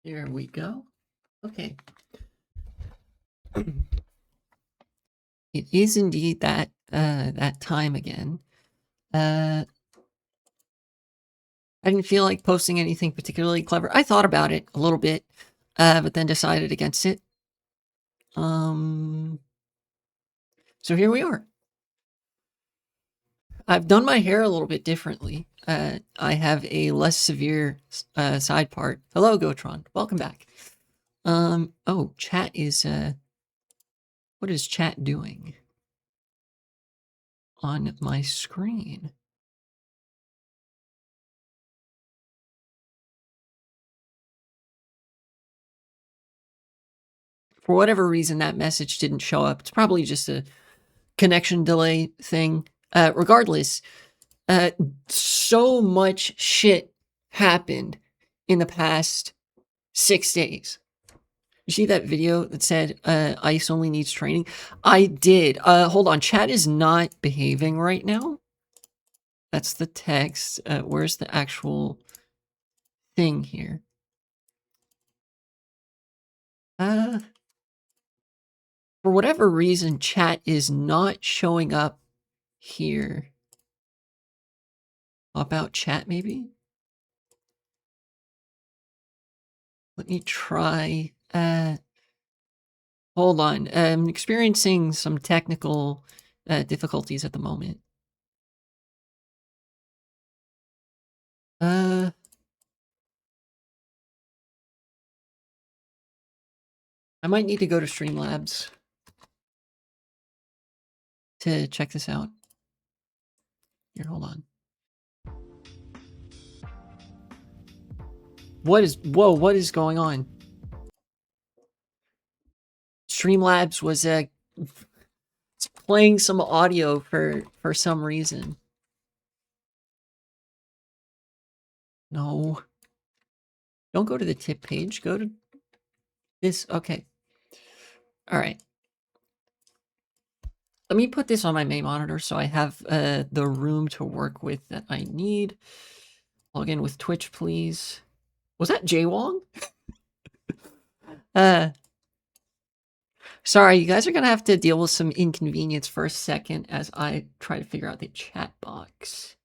Here we go. Okay. It is indeed that time again. I didn't feel like posting anything particularly clever. I thought about it a little bit, but then decided against it. So here we are. I've done my hair a little bit differently. I have a less severe side part. Hello, Gotron. Welcome back. Oh, chat is, what is chat doing on my screen? For whatever reason, that message didn't show up. It's probably just a connection delay thing. Regardless, so much shit happened in the past 6 days. You see that video that said ICE only needs training? I did. Hold on. Chat is not behaving right now. That's the text. Where's the actual thing here? For whatever reason, chat is not showing up here. About chat, maybe? Let me try. Hold on. I'm experiencing some technical difficulties at the moment. I might need to go to Streamlabs to check this out. Here, hold on. What is going on? Streamlabs was playing some audio for some reason. No. Don't go to the tip page. Go to this. Okay. All right. Let me put this on my main monitor so I have the room to work with that I need. Log in with Twitch, please. Was that Jay Wong? Sorry, you guys are gonna have to deal with some inconvenience for a second as I try to figure out the chat box.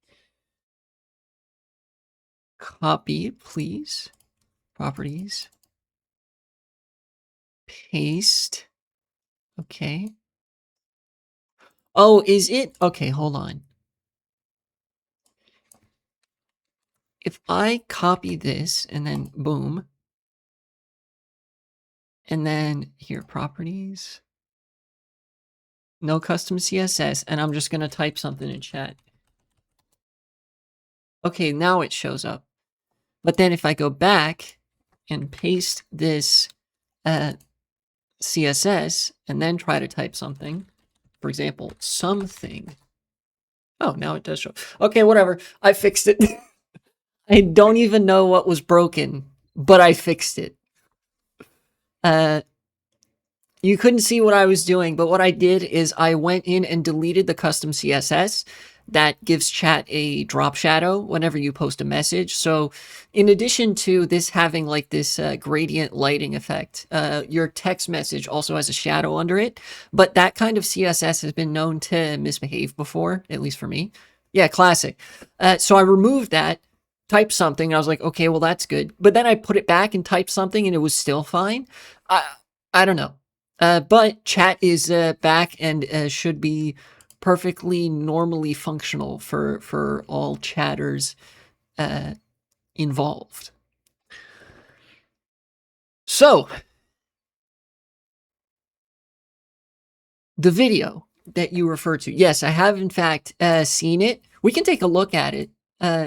Copy, please. Properties. Paste. Okay. Oh, is it? Okay, hold on. If I copy this and then boom, and then here, properties, no custom CSS, and I'm just going to type something in chat. Okay, now it shows up. But then if I go back and paste this CSS and then try to type something, for example, something. Oh, now it does show. Okay, whatever. I fixed it. I don't even know what was broken, but I fixed it. You couldn't see what I was doing, but what I did is I went in and deleted the custom CSS that gives chat a drop shadow whenever you post a message. So in addition to this having like this gradient lighting effect, your text message also has a shadow under it. But that kind of CSS has been known to misbehave before, at least for me. Yeah, classic. So I removed that, typed something, and I was like, okay, well, that's good. But then I put it back and typed something, and it was still fine. I don't know. But chat is back and should be perfectly normally functional for all chatters involved. So, the video that you refer to, yes, I have in fact seen it. We can take a look at it.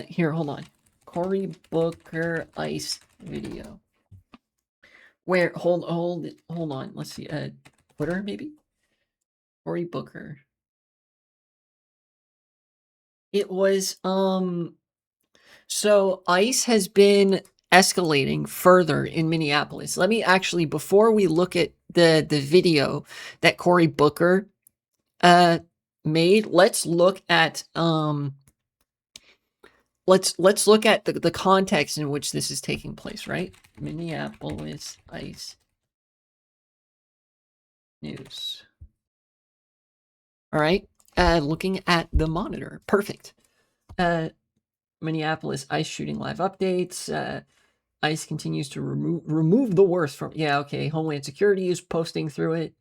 Here, hold on. Cory Booker Ice video. Where? Hold on. Let's see. Twitter maybe. Cory Booker. It was so ICE has been escalating further in Minneapolis. Let me actually, before we look at the video that Cory Booker made, let's look at let's look at the context in which this is taking place, right? Minneapolis ICE news. All right. Looking at the monitor. Perfect. Minneapolis ICE shooting live updates. ICE continues to remove the worst from. Yeah, okay. Homeland Security is posting through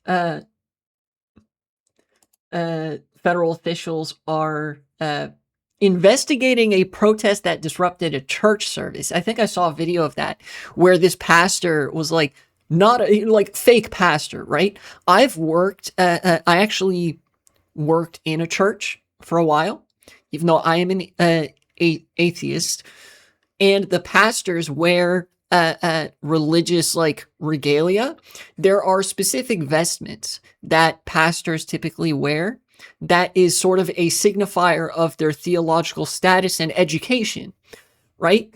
it. Federal officials are investigating a protest that disrupted a church service. I think I saw a video of that where this pastor was like, not a, like fake pastor, right? I've worked, I actually worked in a church for a while, even though I am an atheist, and the pastors wear religious like regalia. There are specific vestments that pastors typically wear that is sort of a signifier of their theological status and education, right?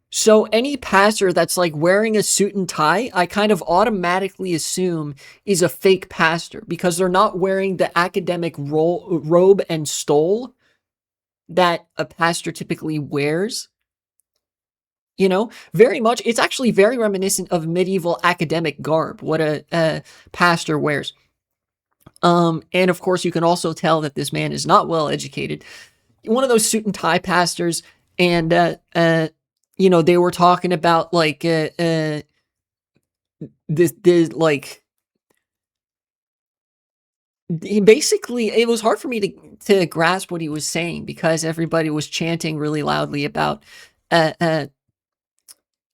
So any pastor that's like wearing a suit and tie, I kind of automatically assume is a fake pastor because they're not wearing the academic robe and stole that a pastor typically wears. You know, very much. It's actually very reminiscent of medieval academic garb, what a pastor wears. And of course, you can also tell that this man is not well educated. One of those suit and tie pastors, and you know, they were talking about like this like basically it was hard for me to grasp what he was saying because everybody was chanting really loudly about uh, uh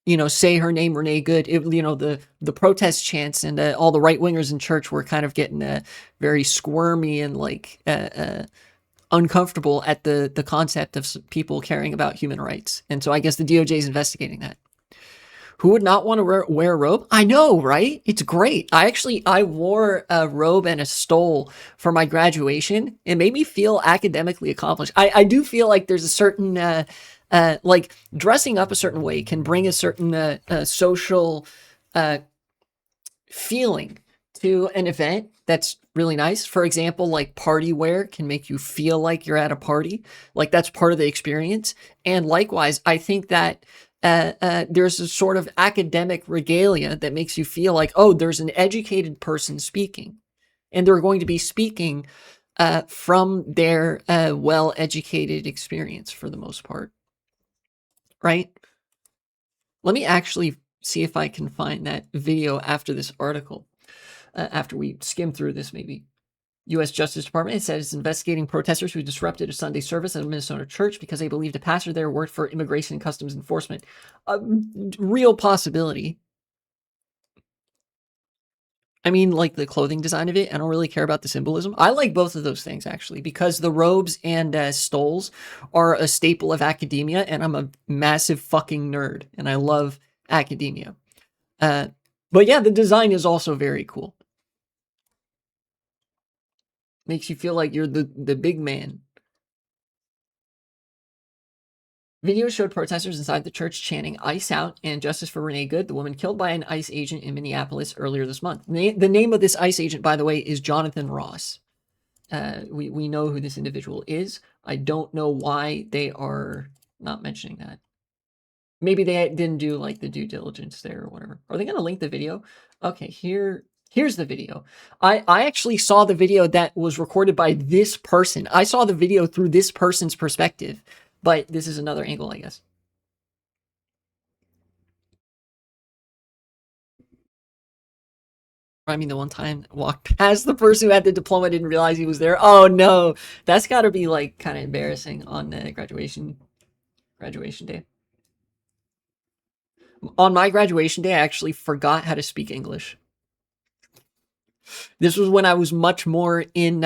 you know, say her name, Renee Good. You know, the protest chants and all the right wingers in church were kind of getting very squirmy and like uncomfortable at the concept of people caring about human rights. And so I guess the DOJ is investigating that. Who would not want to wear a robe? I know, right? It's great. I wore a robe and a stole for my graduation. It made me feel academically accomplished. I do feel like there's a certain like dressing up a certain way can bring a certain social feeling to an event that's really nice. For example, like party wear can make you feel like you're at a party. Like that's part of the experience. And likewise, I think that there's a sort of academic regalia that makes you feel like, oh, there's an educated person speaking. And they're going to be speaking from their well-educated experience for the most part. Right? Let me actually see if I can find that video after this article, after we skim through this maybe. U.S. Justice Department, it said it's investigating protesters who disrupted a Sunday service at a Minnesota church because they believed a pastor there worked for Immigration and Customs Enforcement. A real possibility. I mean, like the clothing design of it, I don't really care about the symbolism. I like both of those things, actually, because the robes and stoles are a staple of academia, and I'm a massive fucking nerd, and I love academia. But yeah, the design is also very cool. Makes you feel like you're the big man. Video showed protesters inside the church chanting "ICE out" and "Justice for Renee Good," the woman killed by an ICE agent in Minneapolis earlier this month. The name of this ICE agent, by the way, is Jonathan Ross. We know who this individual is. I don't know why they are not mentioning that. Maybe they didn't do like the due diligence there or whatever. Are they going to link the video? Okay, here's the video. I actually saw the video that was recorded by this person. I saw the video through this person's perspective, but this is another angle, I guess. I mean, the one time I walked past the person who had the diploma, didn't realize he was there. Oh no, that's got to be like kind of embarrassing on graduation day. On my graduation day, I actually forgot how to speak English. This was when I was much more in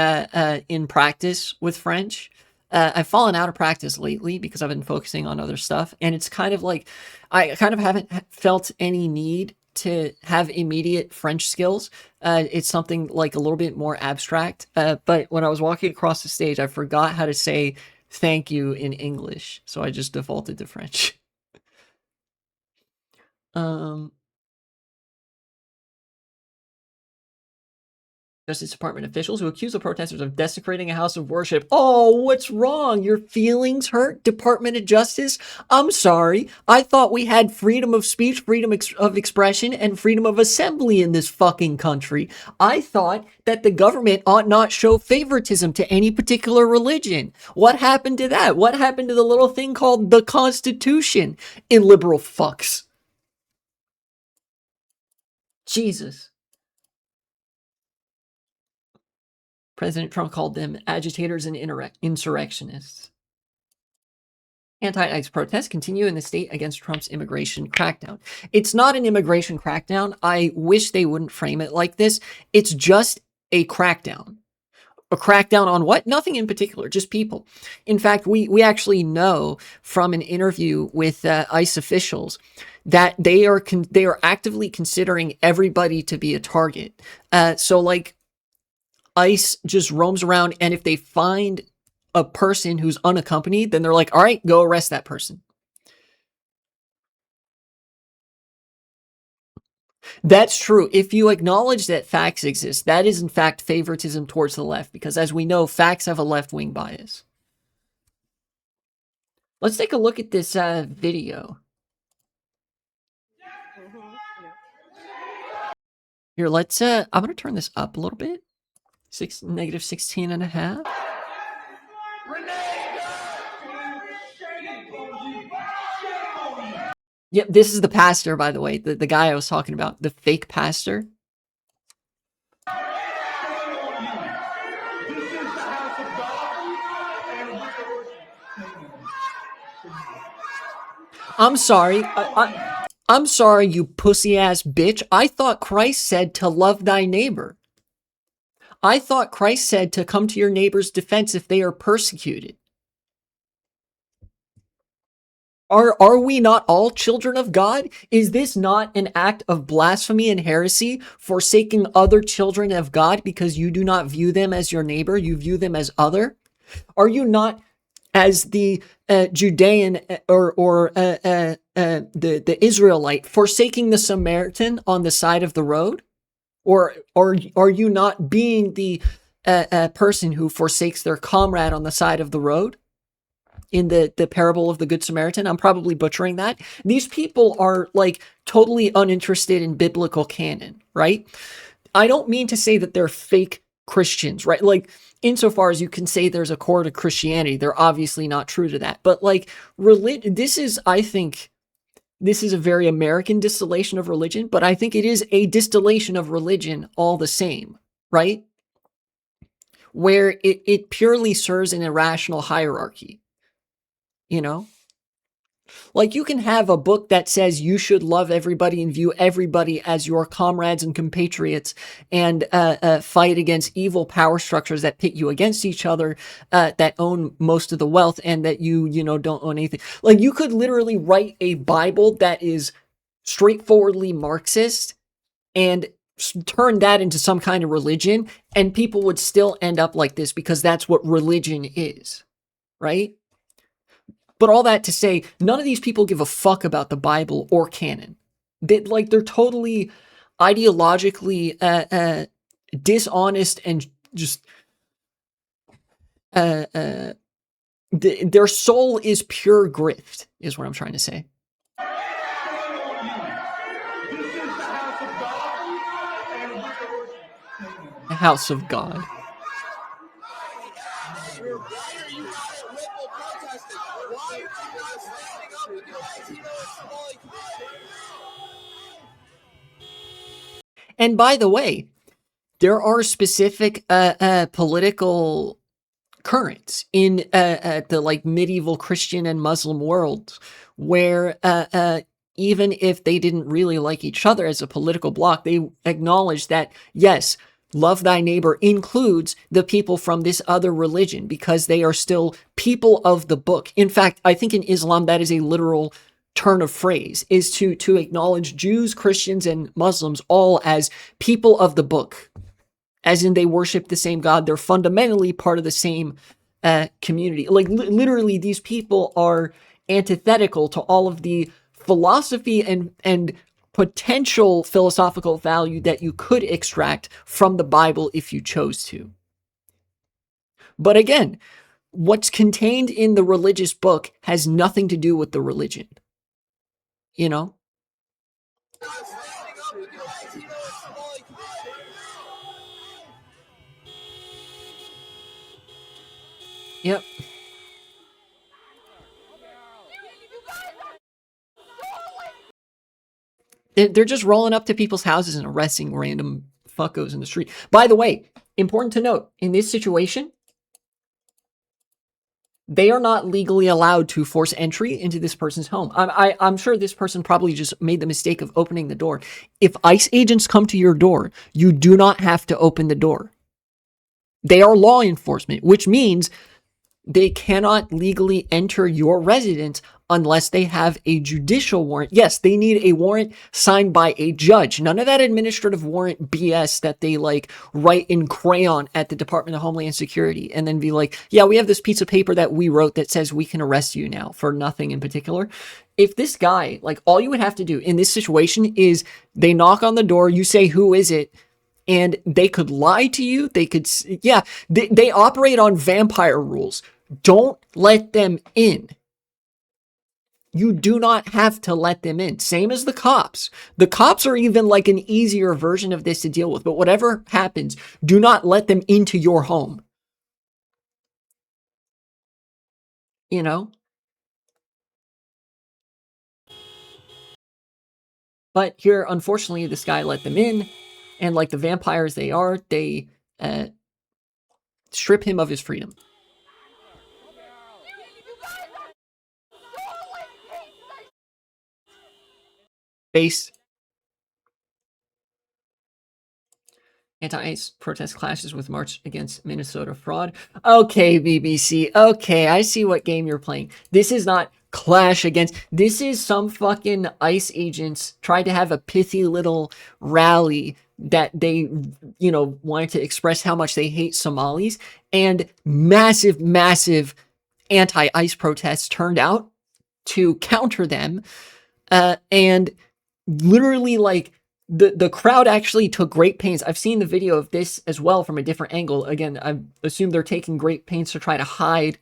practice with French. I've fallen out of practice lately because I've been focusing on other stuff, and it's kind of like I kind of haven't felt any need to have immediate French skills. It's something like a little bit more abstract. But when I was walking across the stage, I forgot how to say thank you in English, so I just defaulted to French. Um, Justice Department officials who accuse the protesters of desecrating a house of worship. Oh, what's wrong? Your feelings hurt, Department of Justice? I'm sorry. I thought we had freedom of speech, freedom of expression, and freedom of assembly in this fucking country. I thought that the government ought not show favoritism to any particular religion. What happened to that? What happened to the little thing called the Constitution? Illiberal fucks. Jesus. President Trump called them agitators and insurrectionists. Anti-ICE protests continue in the state against Trump's immigration crackdown. It's not an immigration crackdown. I wish they wouldn't frame it like this. It's just a crackdown. A crackdown on what? Nothing in particular, just people. In fact, we actually know from an interview with ICE officials that they are actively considering everybody to be a target. So like, ICE just roams around, and if they find a person who's unaccompanied, then they're like, all right, go arrest that person. That's true. If you acknowledge that facts exist, that is in fact favoritism towards the left, because as we know, facts have a left-wing bias. Let's take a look at this video. Here, let's, I'm going to turn this up a little bit. Negative 16 and a half. Yep, this is the pastor, by the way, the guy I was talking about, the fake pastor. I'm sorry. I'm sorry, you pussy-ass bitch. I thought Christ said to love thy neighbor. I thought Christ said to come to your neighbor's defense if they are persecuted. Are we not all children of God? Is this not an act of blasphemy and heresy, forsaking other children of God because you do not view them as your neighbor, you view them as other? Are you not, as the Judean or the Israelite, forsaking the Samaritan on the side of the road? Or are you not being the person who forsakes their comrade on the side of the road? In the parable of the Good Samaritan, I'm probably butchering that. These people are like totally uninterested in biblical canon, right? I don't mean to say that they're fake Christians, right? Like, insofar as you can say there's a core to Christianity, they're obviously not true to that. But like, I think this is a very American distillation of religion, but I think it is a distillation of religion all the same, right? Where it purely serves an irrational hierarchy. You know, like you can have a book that says you should love everybody and view everybody as your comrades and compatriots and fight against evil power structures that pit you against each other, that own most of the wealth and that you don't own anything. Like you could literally write a Bible that is straightforwardly Marxist and turn that into some kind of religion, and people would still end up like this because that's what religion is, right? But all that to say, none of these people give a fuck about the Bible or canon. They're totally ideologically dishonest and just their soul is pure grift, is what I'm trying to say. The house of God. And by the way, there are specific political currents in the like medieval Christian and Muslim worlds where even if they didn't really like each other as a political bloc, they acknowledged that, yes, love thy neighbor includes the people from this other religion because they are still people of the book. In fact, I think in Islam that is a literal turn of phrase, is to acknowledge Jews, Christians, and Muslims all as people of the book, as in they worship the same God. They're fundamentally part of the same community. Like literally, these people are antithetical to all of the philosophy and potential philosophical value that you could extract from the Bible if you chose to. But again, what's contained in the religious book has nothing to do with the religion. You know? Yep. They're just rolling up to people's houses and arresting random fuckos in the street. By the way, important to note, in this situation, they are not legally allowed to force entry into this person's home. I'm sure this person probably just made the mistake of opening the door. If ICE agents come to your door, you do not have to open the door. They are law enforcement, which means they cannot legally enter your residence unless they have a judicial warrant. Yes, they need a warrant signed by a judge. None of that administrative warrant BS that they like write in crayon at the Department of Homeland Security and then be like, yeah, we have this piece of paper that we wrote that says we can arrest you now for nothing in particular. If this guy, like, all you would have to do in this situation is they knock on the door, you say, who is it? And they could lie to you. They could, yeah, they operate on vampire rules. Don't let them in. You do not have to let them in. Same as the cops. The cops are even like an easier version of this to deal with. But whatever happens, do not let them into your home. You know? But here, unfortunately, this guy let them in. And like the vampires they are, they strip him of his freedom. Base. Anti-ICE protest clashes with March against Minnesota fraud. Okay, BBC. Okay, I see what game you're playing. This is not clash against. This is some fucking ICE agents tried to have a pithy little rally that they, you know, wanted to express how much they hate Somalis, and massive, massive anti-ICE protests turned out to counter them, and literally, like, the crowd actually took great pains. I've seen the video of this as well from a different angle. Again, I assume they're taking great pains to try to hide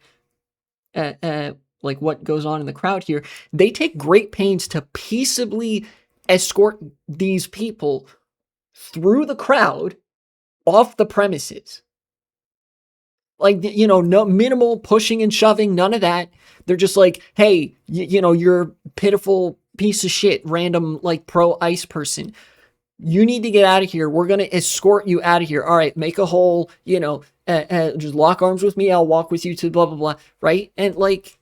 like what goes on in the crowd here. They take great pains to peaceably escort these people through the crowd off the premises. Like, you know, no minimal pushing and shoving, none of that. They're just like, hey, you know, you're a pitiful piece of shit, random, like, pro-ICE person. You need to get out of here. We're going to escort you out of here. All right, make a hole, you know, just lock arms with me. I'll walk with you to blah, blah, blah, right? And, like,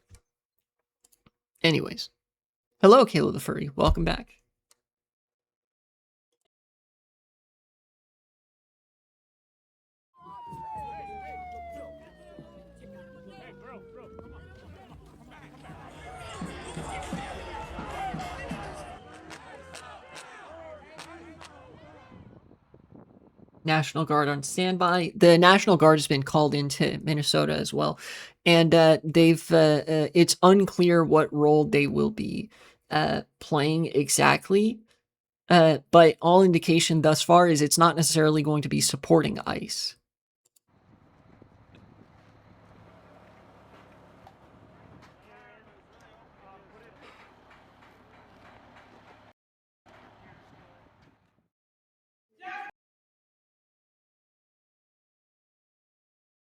anyways. Hello, Kayla the Furry. Welcome back. National Guard on standby. The National Guard has been called into Minnesota as well. And it's unclear what role they will be playing exactly. But all indication thus far is it's not necessarily going to be supporting ICE.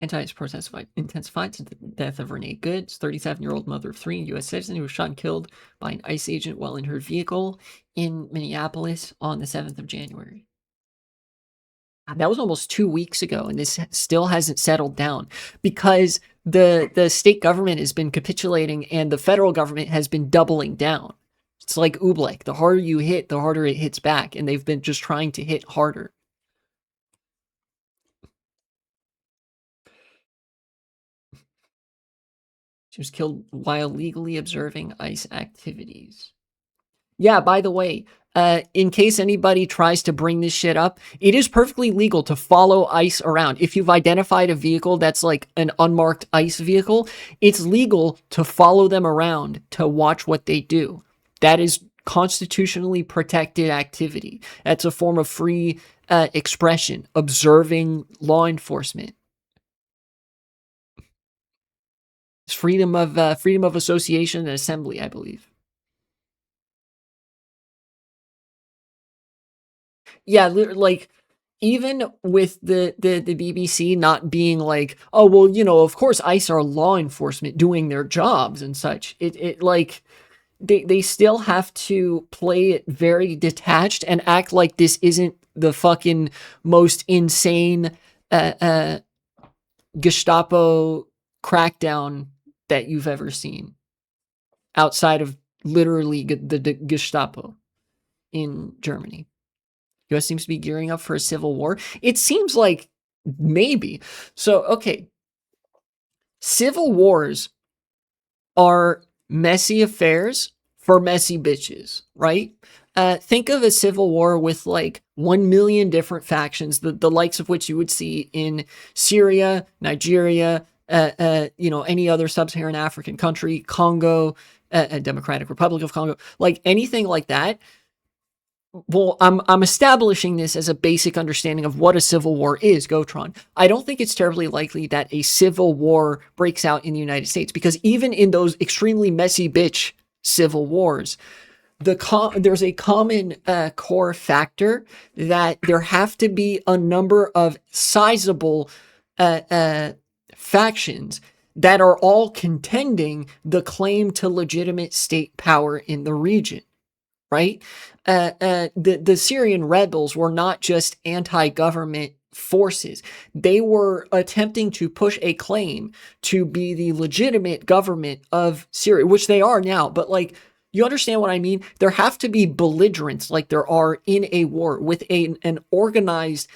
Anti-ICE protests intensified to the death of Renee Goods, 37-year-old mother of three, U.S. citizen who was shot and killed by an ICE agent while in her vehicle in Minneapolis on the 7th of January. That was almost 2 weeks ago, and this still hasn't settled down because the state government has been capitulating and the federal government has been doubling down. It's like Oobleck. The harder you hit, the harder it hits back, and they've been just trying to hit harder. She was killed while legally observing ICE activities. Yeah, by the way, in case anybody tries to bring this shit up, it is perfectly legal to follow ICE around. If you've identified a vehicle that's like an unmarked ICE vehicle, it's legal to follow them around to watch what they do. That is constitutionally protected activity. That's a form of free expression, observing law enforcement. It's freedom of association and assembly, I believe. Yeah, like even with the BBC not being like, oh well, of course ICE are law enforcement doing their jobs and such. It like they still have to play it very detached and act like this isn't the fucking most insane uh, uh, Gestapo crackdown that you've ever seen outside of literally the Gestapo in Germany. US seems to be gearing up for a civil war. It seems like maybe. So, okay. Civil wars are messy affairs for messy bitches, right? Think of a civil war with like 1 million different factions, the likes of which you would see in Syria, Nigeria, any other sub-Saharan African country, Congo, Democratic Republic of Congo, like anything like that. Well, I'm establishing this as a basic understanding of what a civil war is, Gotron. I don't think it's terribly likely that a civil war breaks out in the United States, because even in those extremely messy bitch civil wars, there's a common core factor that there have to be a number of sizable factions that are all contending the claim to legitimate state power in the region. Right? The Syrian rebels were not just anti-government forces. They were attempting to push a claim to be the legitimate government of Syria, which they are now. But like, you understand what I mean? There have to be belligerents like there are in a war with an organized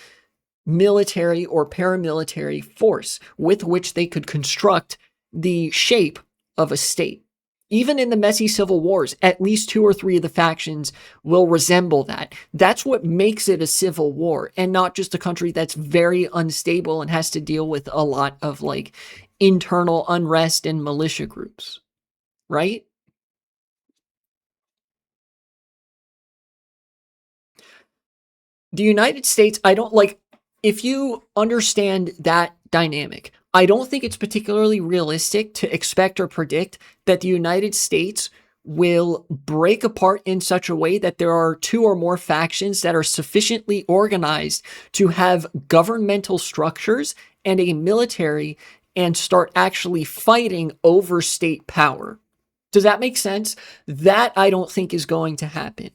military or paramilitary force with which they could construct the shape of a state. Even in the messy civil wars, at least 2 or 3 of the factions will resemble that. That's what makes it a civil war, and not just a country that's very unstable and has to deal with a lot of like internal unrest and militia groups, right? The United States, I don't like, if you understand that dynamic, I don't think it's particularly realistic to expect or predict that the United States will break apart in such a way that there are 2 or more factions that are sufficiently organized to have governmental structures and a military and start actually fighting over state power. Does that make sense? That I don't think is going to happen.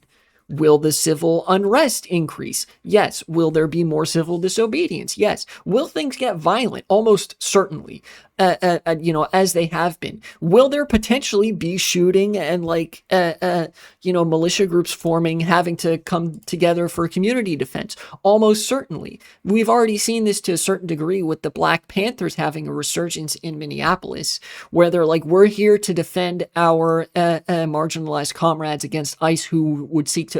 Will the civil unrest increase? Yes. Will there be more civil disobedience? Yes. Will things get violent? Almost certainly, as they have been. Will there potentially be shooting and militia groups forming, having to come together for community defense? Almost certainly. We've already seen this to a certain degree with the Black Panthers having a resurgence in Minneapolis, where they're like, we're here to defend our marginalized comrades against ICE who would seek to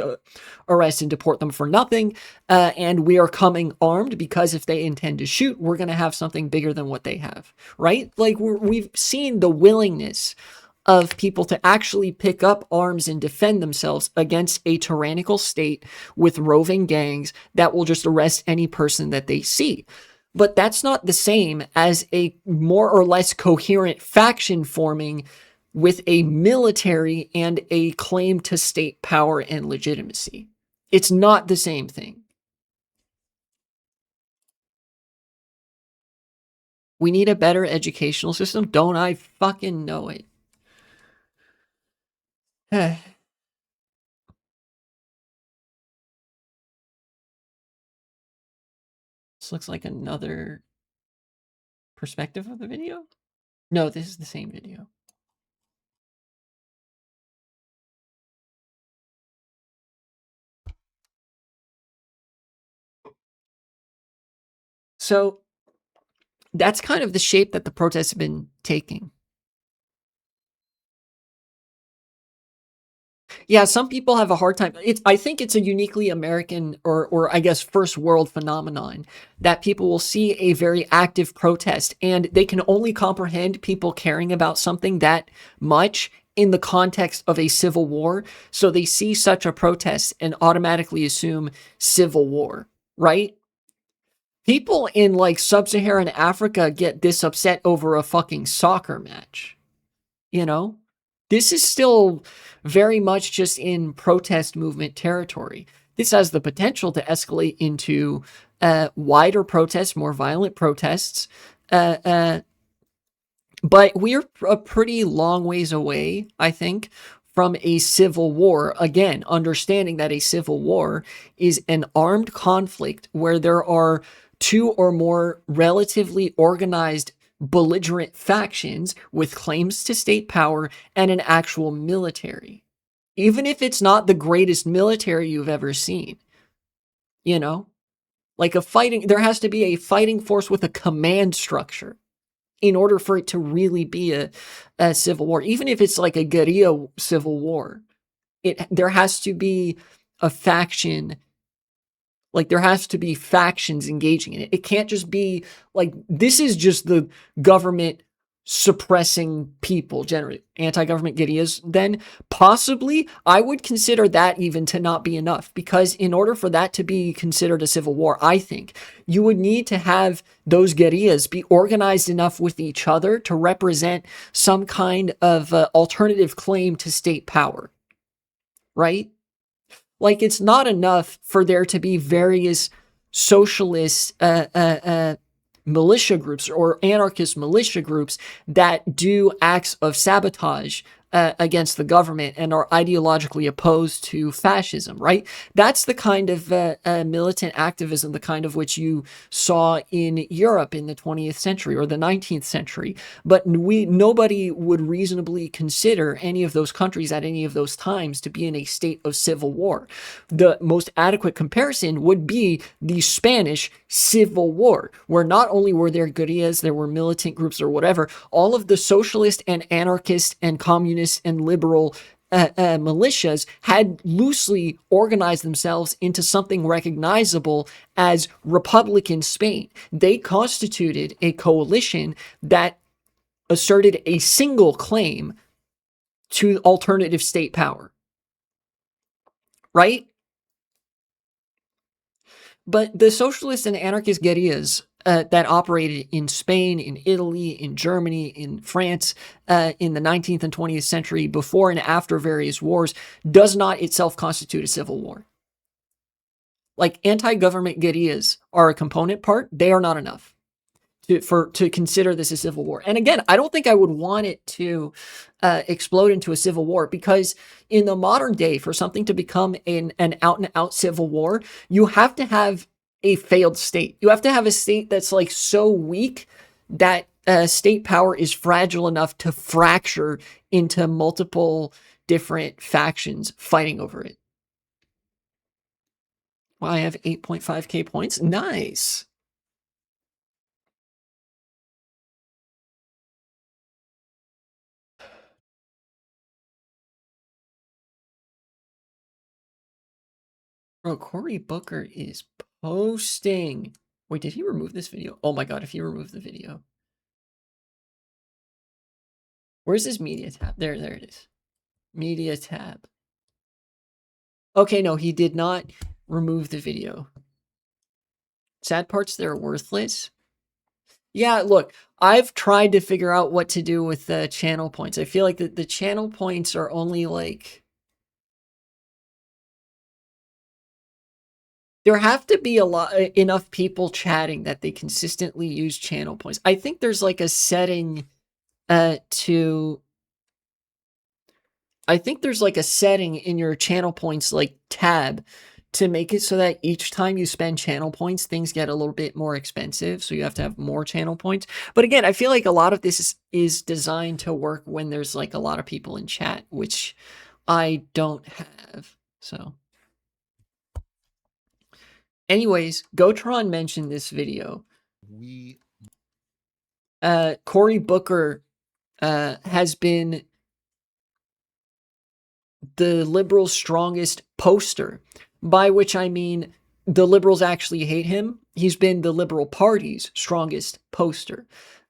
arrest and deport them for nothing. And we are coming armed because if they intend to shoot, we're going to have something bigger than what they have, right? Like we've seen the willingness of people to actually pick up arms and defend themselves against a tyrannical state with roving gangs that will just arrest any person that they see. But that's not the same as a more or less coherent faction forming with a military and a claim to state power and legitimacy. It's not the same thing. We need a better educational system. Don't I fucking know it? This looks like another perspective of the video. No, this is the same video. So that's kind of the shape that the protests have been taking. Yeah, some people have a hard time. I think it's a uniquely American or I guess first world phenomenon that people will see a very active protest and they can only comprehend people caring about something that much in the context of a civil war. So they see such a protest and automatically assume civil war, right? People in like sub-Saharan Africa get this upset over a fucking soccer match, you know? This is still very much just in protest movement territory. This has the potential to escalate into wider protests, more violent protests. But we're a pretty long ways away, I think, from a civil war. Again, understanding that a civil war is an armed conflict where there are two or more relatively organized belligerent factions with claims to state power and an actual military. Even if it's not the greatest military you've ever seen, you know? Like there has to be a fighting force with a command structure in order for it to really be a civil war. Even if it's like a guerrilla civil war, there has to be a faction. Like there has to be factions engaging in it. It can't just be like, this is just the government suppressing people generally. Anti-government guerrillas, then possibly I would consider that even to not be enough, because in order for that to be considered a civil war, I think you would need to have those guerrillas be organized enough with each other to represent some kind of alternative claim to state power, right? Like, it's not enough for there to be various socialist militia groups or anarchist militia groups that do acts of sabotage against the government and are ideologically opposed to fascism, right? That's the kind of militant activism, the kind of which you saw in Europe in the 20th century or the 19th century. But nobody would reasonably consider any of those countries at any of those times to be in a state of civil war. The most adequate comparison would be the Spanish Civil War, where not only were there guerrillas, there were militant groups or whatever, all of the socialist and anarchist and communist and liberal militias had loosely organized themselves into something recognizable as Republican Spain. They constituted a coalition that asserted a single claim to alternative state power, right? But the socialist and anarchist guerrillas that operated in Spain, in Italy, in Germany, in France, in the 19th and 20th century, before and after various wars, does not itself constitute a civil war. Like, anti-government guerrillas are a component part. They are not enough to consider this a civil war. And again, I don't think I would want it to explode into a civil war, because in the modern day, for something to become an out-and-out civil war, you have to have a failed state. You have to have a state that's like so weak that state power is fragile enough to fracture into multiple different factions fighting over it. Well, I have 8.5k points. Nice. Bro, Cory Booker is posting. Wait, did he remove this video? Oh my god, if he removed the video. Where's his media tab? There it is. Media tab. Okay, no, he did not remove the video. Sad parts, they're worthless. Yeah, look, I've tried to figure out what to do with the channel points. I feel like the channel points are only like... There have to be enough people chatting that they consistently use channel points. I think there's like a setting I think there's like a setting in your channel points like tab to make it so that each time you spend channel points, things get a little bit more expensive. So you have to have more channel points. But again, I feel like a lot of this is designed to work when there's like a lot of people in chat, which I don't have. So anyways, Gotron mentioned this video. Cory Booker has been the liberals' strongest poster, by which I mean the liberals actually hate him. He's been the Liberal Party's strongest poster.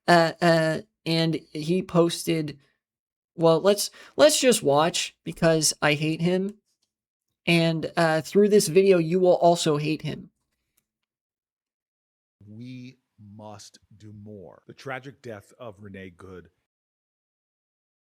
And he posted Well, let's just watch because I hate him, and through this video, you will also hate him. We must do more. The tragic death of Renee Good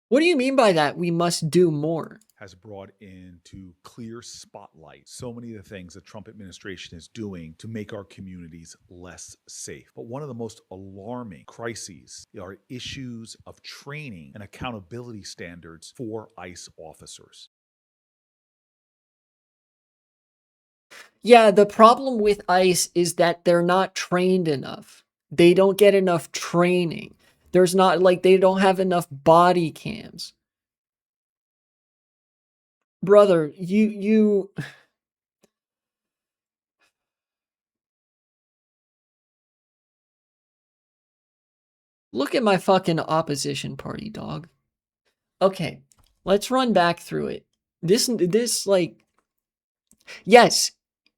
What do you mean by that? We must do more. has brought into clear spotlight so many of the things the Trump administration is doing to make our communities less safe. But one of the most alarming crises are issues of training and accountability standards for ICE officers. Yeah, the problem with ICE is that they're not trained enough. They don't get enough training. There's not, like, they don't have enough body cams. Brother, you look at my fucking opposition party, dog. Okay, let's run back through it. This like, yes,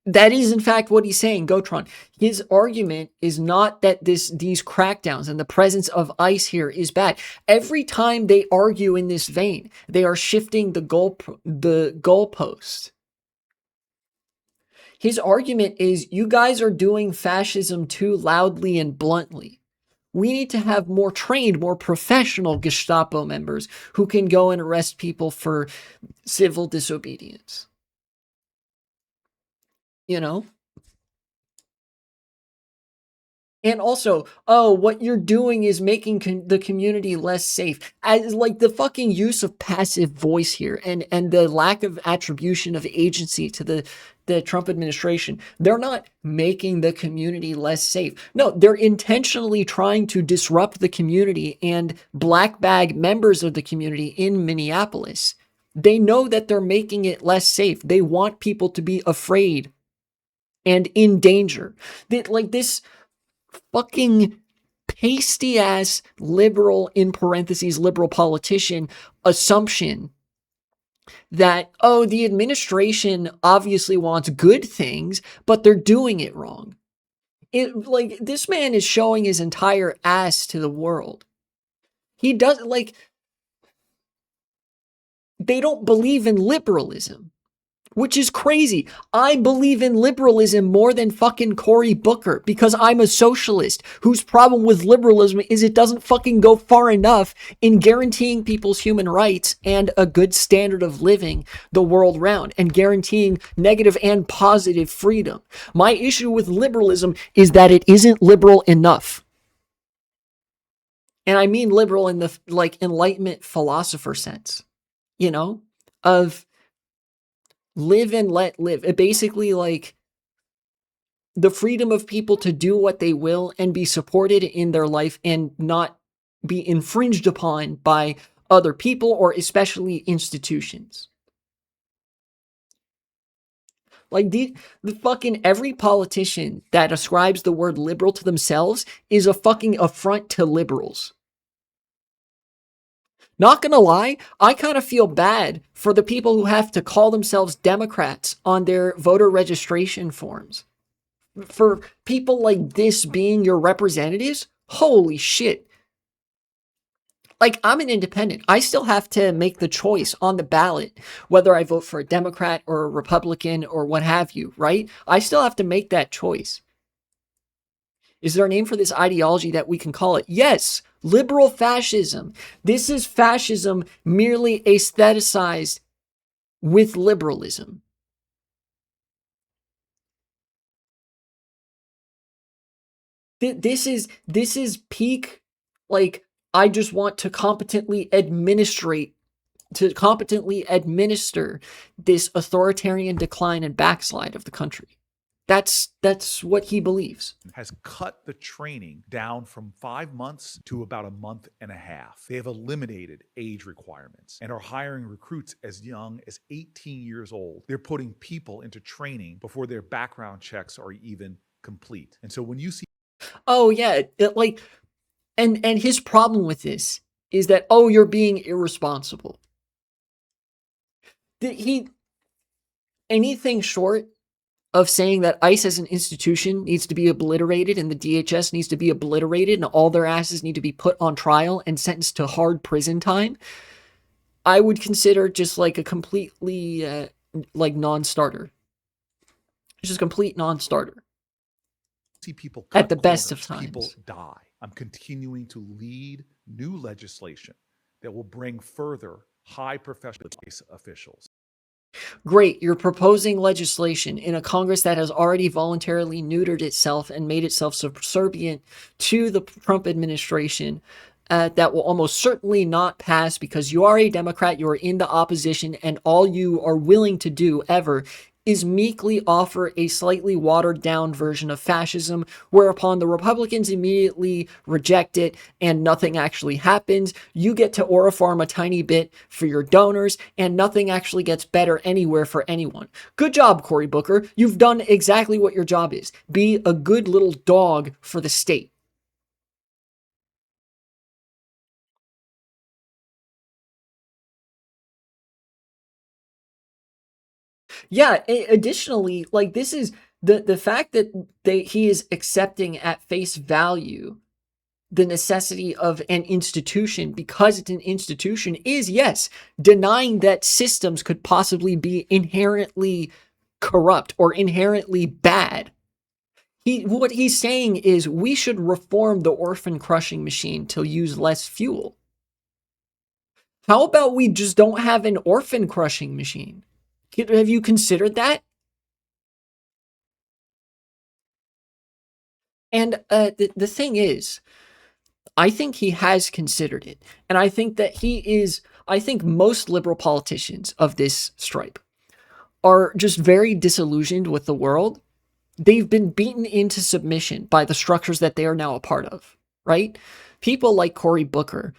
that is in fact what he's saying, Gotron. His argument is not that these crackdowns and the presence of ICE here is bad. Every time they argue in this vein, they are shifting the goalpost. His argument is you guys are doing fascism too loudly and bluntly. We need to have more trained, more professional Gestapo members who can go and arrest people for civil disobedience. You know? And also, oh, what you're doing is making the community less safe. As like the fucking use of passive voice here and the lack of attribution of agency to the Trump administration. They're not making the community less safe. No, they're intentionally trying to disrupt the community and black bag members of the community in Minneapolis. They know that they're making it less safe. They want people to be afraid and in danger. Like this fucking pasty ass liberal, in parentheses, liberal politician assumption that, oh, the administration obviously wants good things, but they're doing it wrong. Like, this man is showing his entire ass to the world. He does, like, they don't believe in liberalism, which is crazy. I believe in liberalism more than fucking Cory Booker because I'm a socialist whose problem with liberalism is it doesn't fucking go far enough in guaranteeing people's human rights and a good standard of living the world round and guaranteeing negative and positive freedom. My issue with liberalism is that it isn't liberal enough. And I mean liberal in the like Enlightenment philosopher sense, you know, of live and let live. It basically like the freedom of people to do what they will and be supported in their life and not be infringed upon by other people or especially institutions. Like the fucking every politician that ascribes the word liberal to themselves is a fucking affront to liberals. Not gonna lie, I kind of feel bad for the people who have to call themselves Democrats on their voter registration forms. For people like this being your representatives, holy shit. Like, I'm an independent. I still have to make the choice on the ballot whether I vote for a Democrat or a Republican or what have you, right? I still have to make that choice. Is there a name for this ideology that we can call it? Yes, liberal fascism. This is fascism merely aestheticized with liberalism. This is peak, like, I just want to competently administer this authoritarian decline and backslide of the country. That's what he believes. Has cut the training down from 5 months to about a month and a half. They have eliminated age requirements and are hiring recruits as young as 18 years old. They're putting people into training before their background checks are even complete. And so when you see Oh yeah, and his problem with this is that, oh, you're being irresponsible. Anything short of saying that ICE as an institution needs to be obliterated and the DHS needs to be obliterated and all their asses need to be put on trial and sentenced to hard prison time, I would consider just like a completely like non-starter. It's just a complete non-starter See people at cut the best of corners, people times. die. I'm continuing to lead new legislation that will bring further high professional officials. Great, you're proposing legislation in a Congress that has already voluntarily neutered itself and made itself subservient to the Trump administration. That will almost certainly not pass because you are a Democrat, you are in the opposition, and all you are willing to do ever is meekly offer a slightly watered down version of fascism, whereupon the Republicans immediately reject it and nothing actually happens. You get to orifarm a tiny bit for your donors, and nothing actually gets better anywhere for anyone. Good job, Cory Booker. You've done exactly what your job is. Be a good little dog for the state. Yeah, additionally, like this is the fact that he is accepting at face value the necessity of an institution because it's an institution is, yes, denying that systems could possibly be inherently corrupt or inherently bad. What he's saying is we should reform the orphan crushing machine to use less fuel. How about we just don't have an orphan crushing machine? Have you considered that? And the thing is, I think he has considered it. And I think that I think most liberal politicians of this stripe are just very disillusioned with the world. They've been beaten into submission by the structures that they are now a part of, right? People like Cory Booker,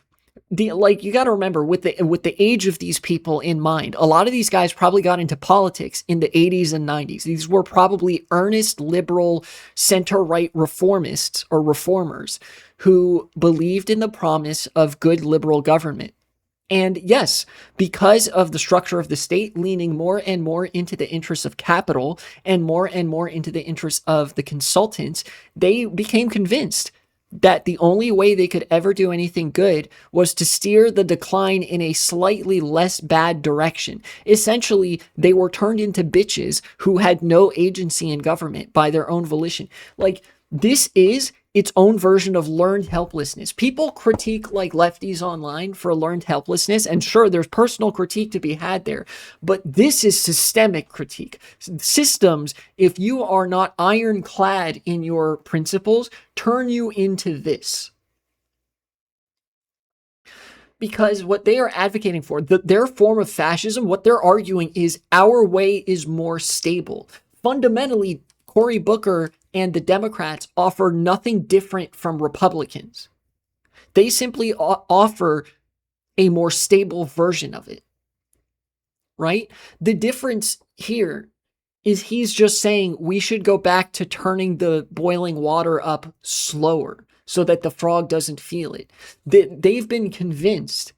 you got to remember with the age of these people in mind, a lot of these guys probably got into politics in the 80s and 90s. These were probably earnest liberal center right reformists or reformers who believed in the promise of good liberal government. And yes, because of the structure of the state leaning more and more into the interests of capital and more into the interests of the consultants, they became convinced that the only way they could ever do anything good was to steer the decline in a slightly less bad direction. Essentially, they were turned into bitches who had no agency in government by their own volition. Like, this is its own version of learned helplessness. People critique like lefties online for learned helplessness, and sure, there's personal critique to be had there, but this is systemic critique. Systems, if you are not ironclad in your principles, turn you into this. Because what they are advocating for, their form of fascism, what they're arguing is our way is more stable. Fundamentally, Cory Booker and the Democrats offer nothing different from Republicans. They simply offer a more stable version of it, right? The difference here is he's just saying we should go back to turning the boiling water up slower so that the frog doesn't feel it. They've been convinced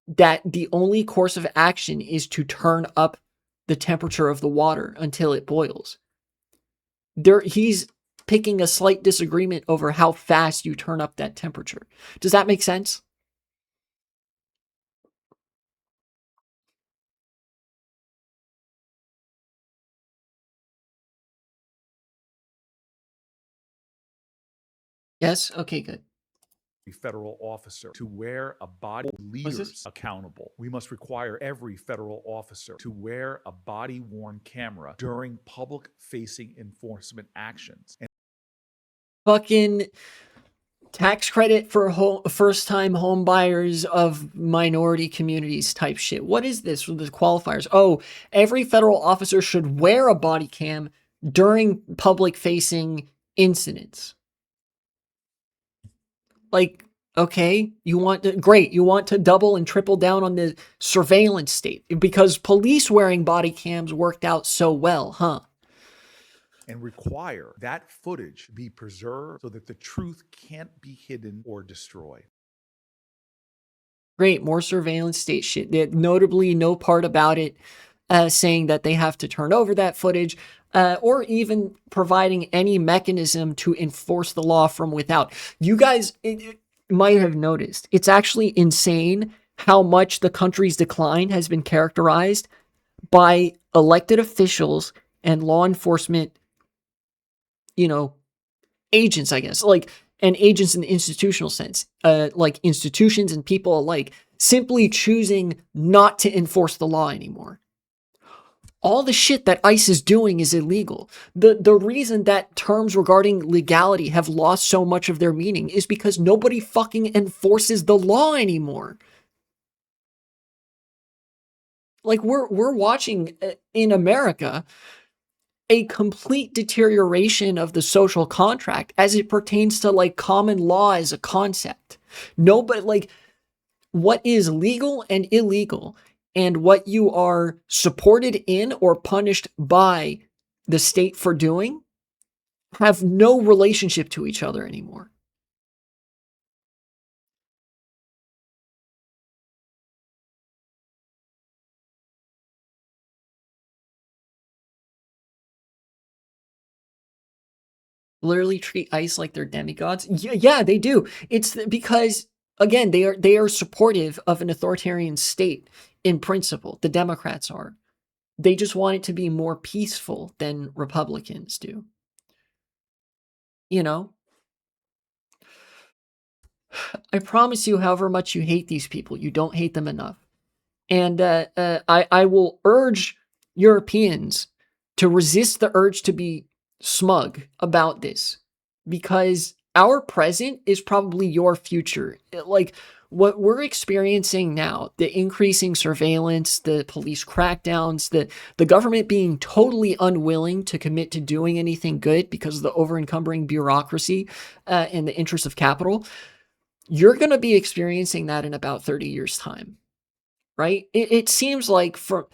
that the only course of action is to turn up the temperature of the water until it boils. He's picking a slight disagreement over how fast you turn up that temperature. Does that make sense? Yes? Okay, good. Federal officer to wear a body leaders accountable. We must require every federal officer to wear a body-worn camera during public-facing enforcement actions. And Fucking tax credit for first-time home buyers of minority communities type shit. What is this with the qualifiers? Oh, every federal officer should wear a body cam during public-facing incidents. Like, okay, you want to double and triple down on the surveillance state because police wearing body cams worked out so well, huh? and require that footage be preserved so that the truth can't be hidden or destroyed. Great, more surveillance state shit. Notably, no part about it saying that they have to turn over that footage or even providing any mechanism to enforce the law from without. You guys might have noticed it's actually insane how much the country's decline has been characterized by elected officials and law enforcement, you know, agents, I guess, like, and agents in the institutional sense, like institutions and people alike, simply choosing not to enforce the law anymore. All the shit that ICE is doing is illegal. The reason that terms regarding legality have lost so much of their meaning is because nobody fucking enforces the law anymore. Like we're watching in America a complete deterioration of the social contract as it pertains to like common law as a concept. Nobody, like, what is legal and illegal and what you are supported in or punished by the state for doing have no relationship to each other anymore. Literally treat ICE like they're demigods. Yeah, they do. It's because again, they are supportive of an authoritarian state in principle. The Democrats are. They just want it to be more peaceful than Republicans do. You know, I promise you, however much you hate these people, you don't hate them enough. And I will urge Europeans to resist the urge to be smug about this because our present is probably your future. Like what we're experiencing now, the increasing surveillance, the police crackdowns, the government being totally unwilling to commit to doing anything good because of the over-encumbering bureaucracy and the interest of capital, you're going to be experiencing that in about 30 years' time, right? It seems like for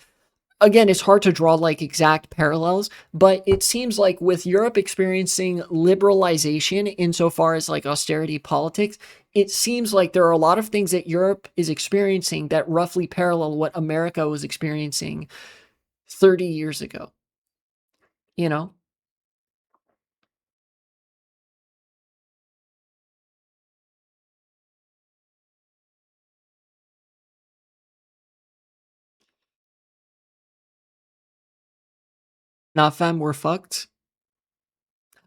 again, it's hard to draw like exact parallels, but it seems like with Europe experiencing liberalization insofar as like austerity politics, it seems like there are a lot of things that Europe is experiencing that roughly parallel what America was experiencing 30 years ago, you know? Not fam, we're fucked.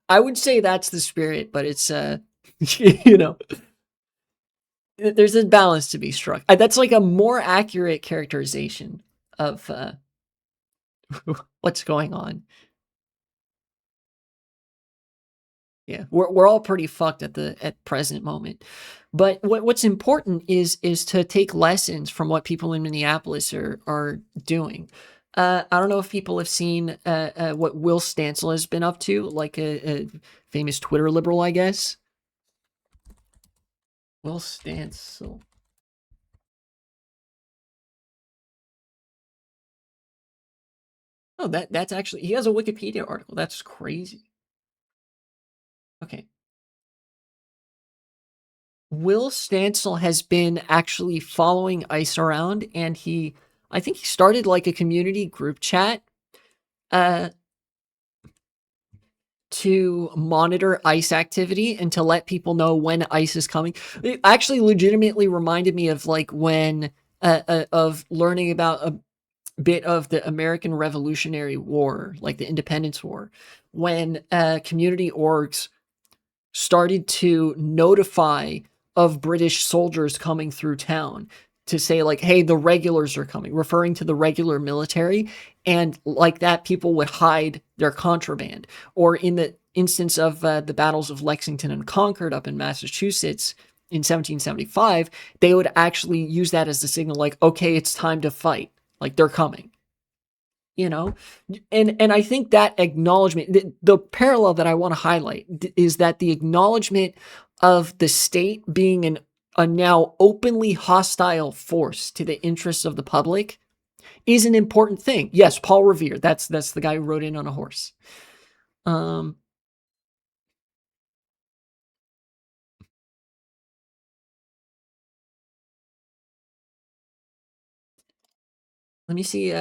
I would say that's the spirit, but it's you know, there's a balance to be struck. That's like a more accurate characterization of what's going on. Yeah, we're all pretty fucked at present moment. But what's important is to take lessons from what people in Minneapolis are doing. I don't know if people have seen what Will Stancil has been up to, like a famous Twitter liberal, I guess. Will Stancil. Oh, that's actually he has a Wikipedia article. That's crazy. Okay. Will Stancil has been actually following ICE around, and I think he started like a community group chat uh, to monitor ICE activity and to let people know when ICE is coming. It actually legitimately reminded me of like when of learning about a bit of the American Revolutionary War, like the Independence War, when community orgs started to notify of British soldiers coming through town to say like, hey, the regulars are coming, referring to the regular military. And like that, people would hide their contraband. Or in the instance of the battles of Lexington and Concord up in Massachusetts in 1775, they would actually use that as the signal like, okay, it's time to fight. Like they're coming, you know. And I think that acknowledgement, the parallel that I want to highlight is that the acknowledgement of the state being a now openly hostile force to the interests of the public is an important thing. Yes, Paul Revere, that's the guy who rode in on a horse. um Let me see,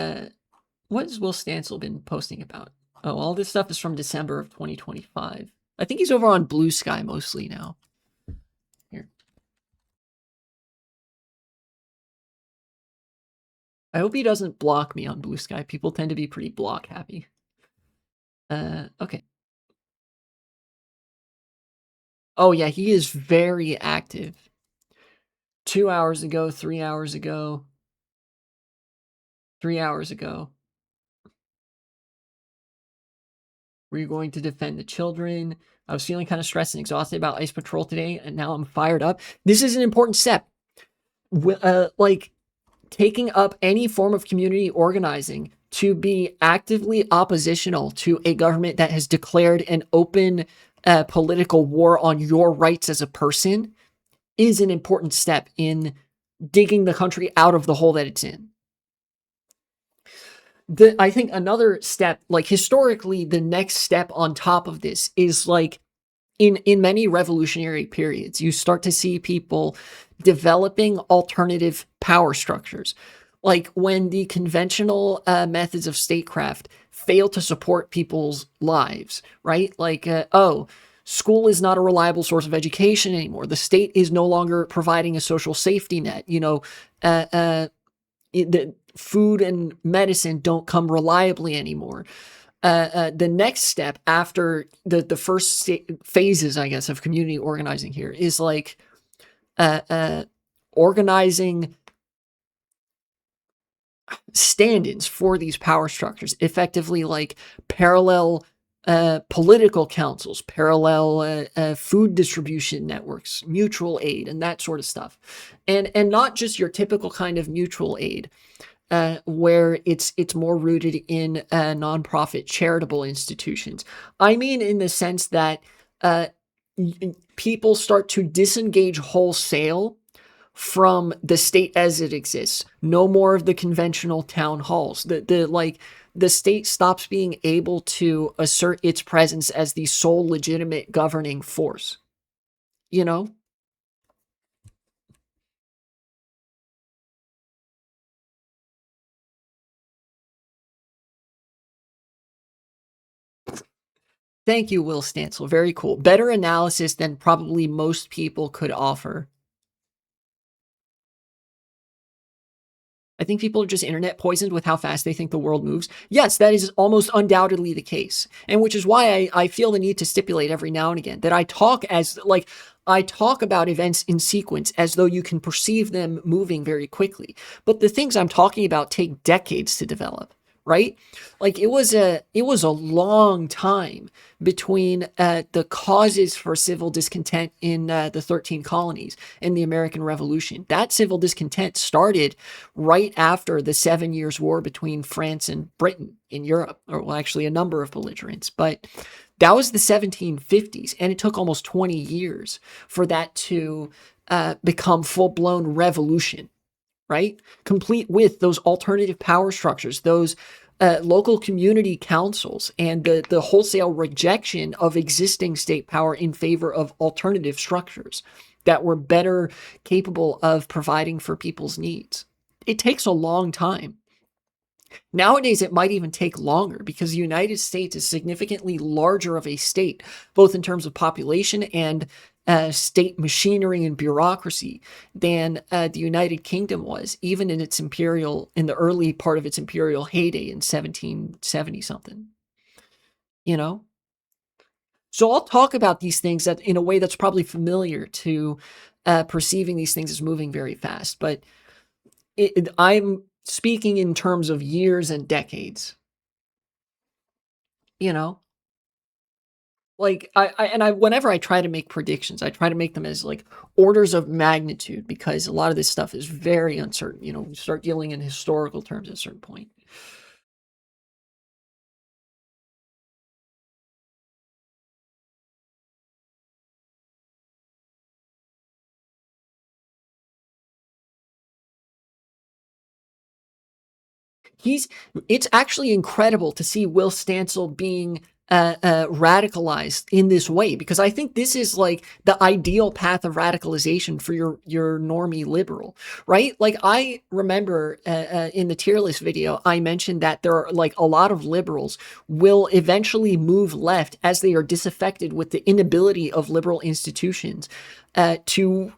what has Will Stancil been posting about? Oh, all this stuff is from December of 2025. I think he's over on Blue Sky mostly now. Here. I hope he doesn't block me on Blue Sky. People tend to be pretty block happy. Okay. Oh yeah, he is very active. 2 hours ago, 3 hours ago, 3 hours ago. Were you going to defend the children? I was feeling kind of stressed and exhausted about Ice Patrol today, and now I'm fired up. This is an important step. Like taking up any form of community organizing to be actively oppositional to a government that has declared an open political war on your rights as a person is an important step in digging the country out of the hole that it's in. I think another step, like historically, the next step on top of this is like in many revolutionary periods, you start to see people developing alternative power structures. Like when the conventional methods of statecraft fail to support people's lives, right? Like, school is not a reliable source of education anymore. The state is no longer providing a social safety net. The food and medicine don't come reliably anymore. The next step after the first phases, I guess, of community organizing here is like organizing stand-ins for these power structures, effectively like parallel political councils, parallel food distribution networks, mutual aid, and that sort of stuff, and not just your typical kind of mutual aid, where it's more rooted in nonprofit charitable institutions. I mean, in the sense that people start to disengage wholesale from the state as it exists. No more of the conventional town halls. The state stops being able to assert its presence as the sole legitimate governing force. You know? Thank you, Will Stancil. Very cool. Better analysis than probably most people could offer. I think people are just internet poisoned with how fast they think the world moves. Yes, that is almost undoubtedly the case. And which is why I feel the need to stipulate every now and again that I talk about events in sequence as though you can perceive them moving very quickly. But the things I'm talking about take decades to develop, right? Like it was a long time between the causes for civil discontent in the 13 colonies and the American Revolution. That civil discontent started right after the 7 Years' War between France and Britain in Europe, or well, actually a number of belligerents, but that was the 1750s, and it took almost 20 years for that to become full-blown revolution, right? Complete with those alternative power structures, those local community councils, and the wholesale rejection of existing state power in favor of alternative structures that were better capable of providing for people's needs. It takes a long time. Nowadays, it might even take longer because the United States is significantly larger of a state, both in terms of population and state machinery and bureaucracy than the United Kingdom was, even in the early part of its imperial heyday in 1770 something. You know, so I'll talk about these things that in a way that's probably familiar to perceiving these things as moving very fast, but I'm speaking in terms of years and decades. You know, like whenever I try to make predictions, I try to make them as like orders of magnitude because a lot of this stuff is very uncertain. You know, we start dealing in historical terms at a certain point. He's It's actually incredible to see Will Stancil being radicalized in this way, because I think this is like the ideal path of radicalization for your normie liberal, right? Like I remember in the tier list video, I mentioned that there are like a lot of liberals will eventually move left as they are disaffected with the inability of liberal institutions to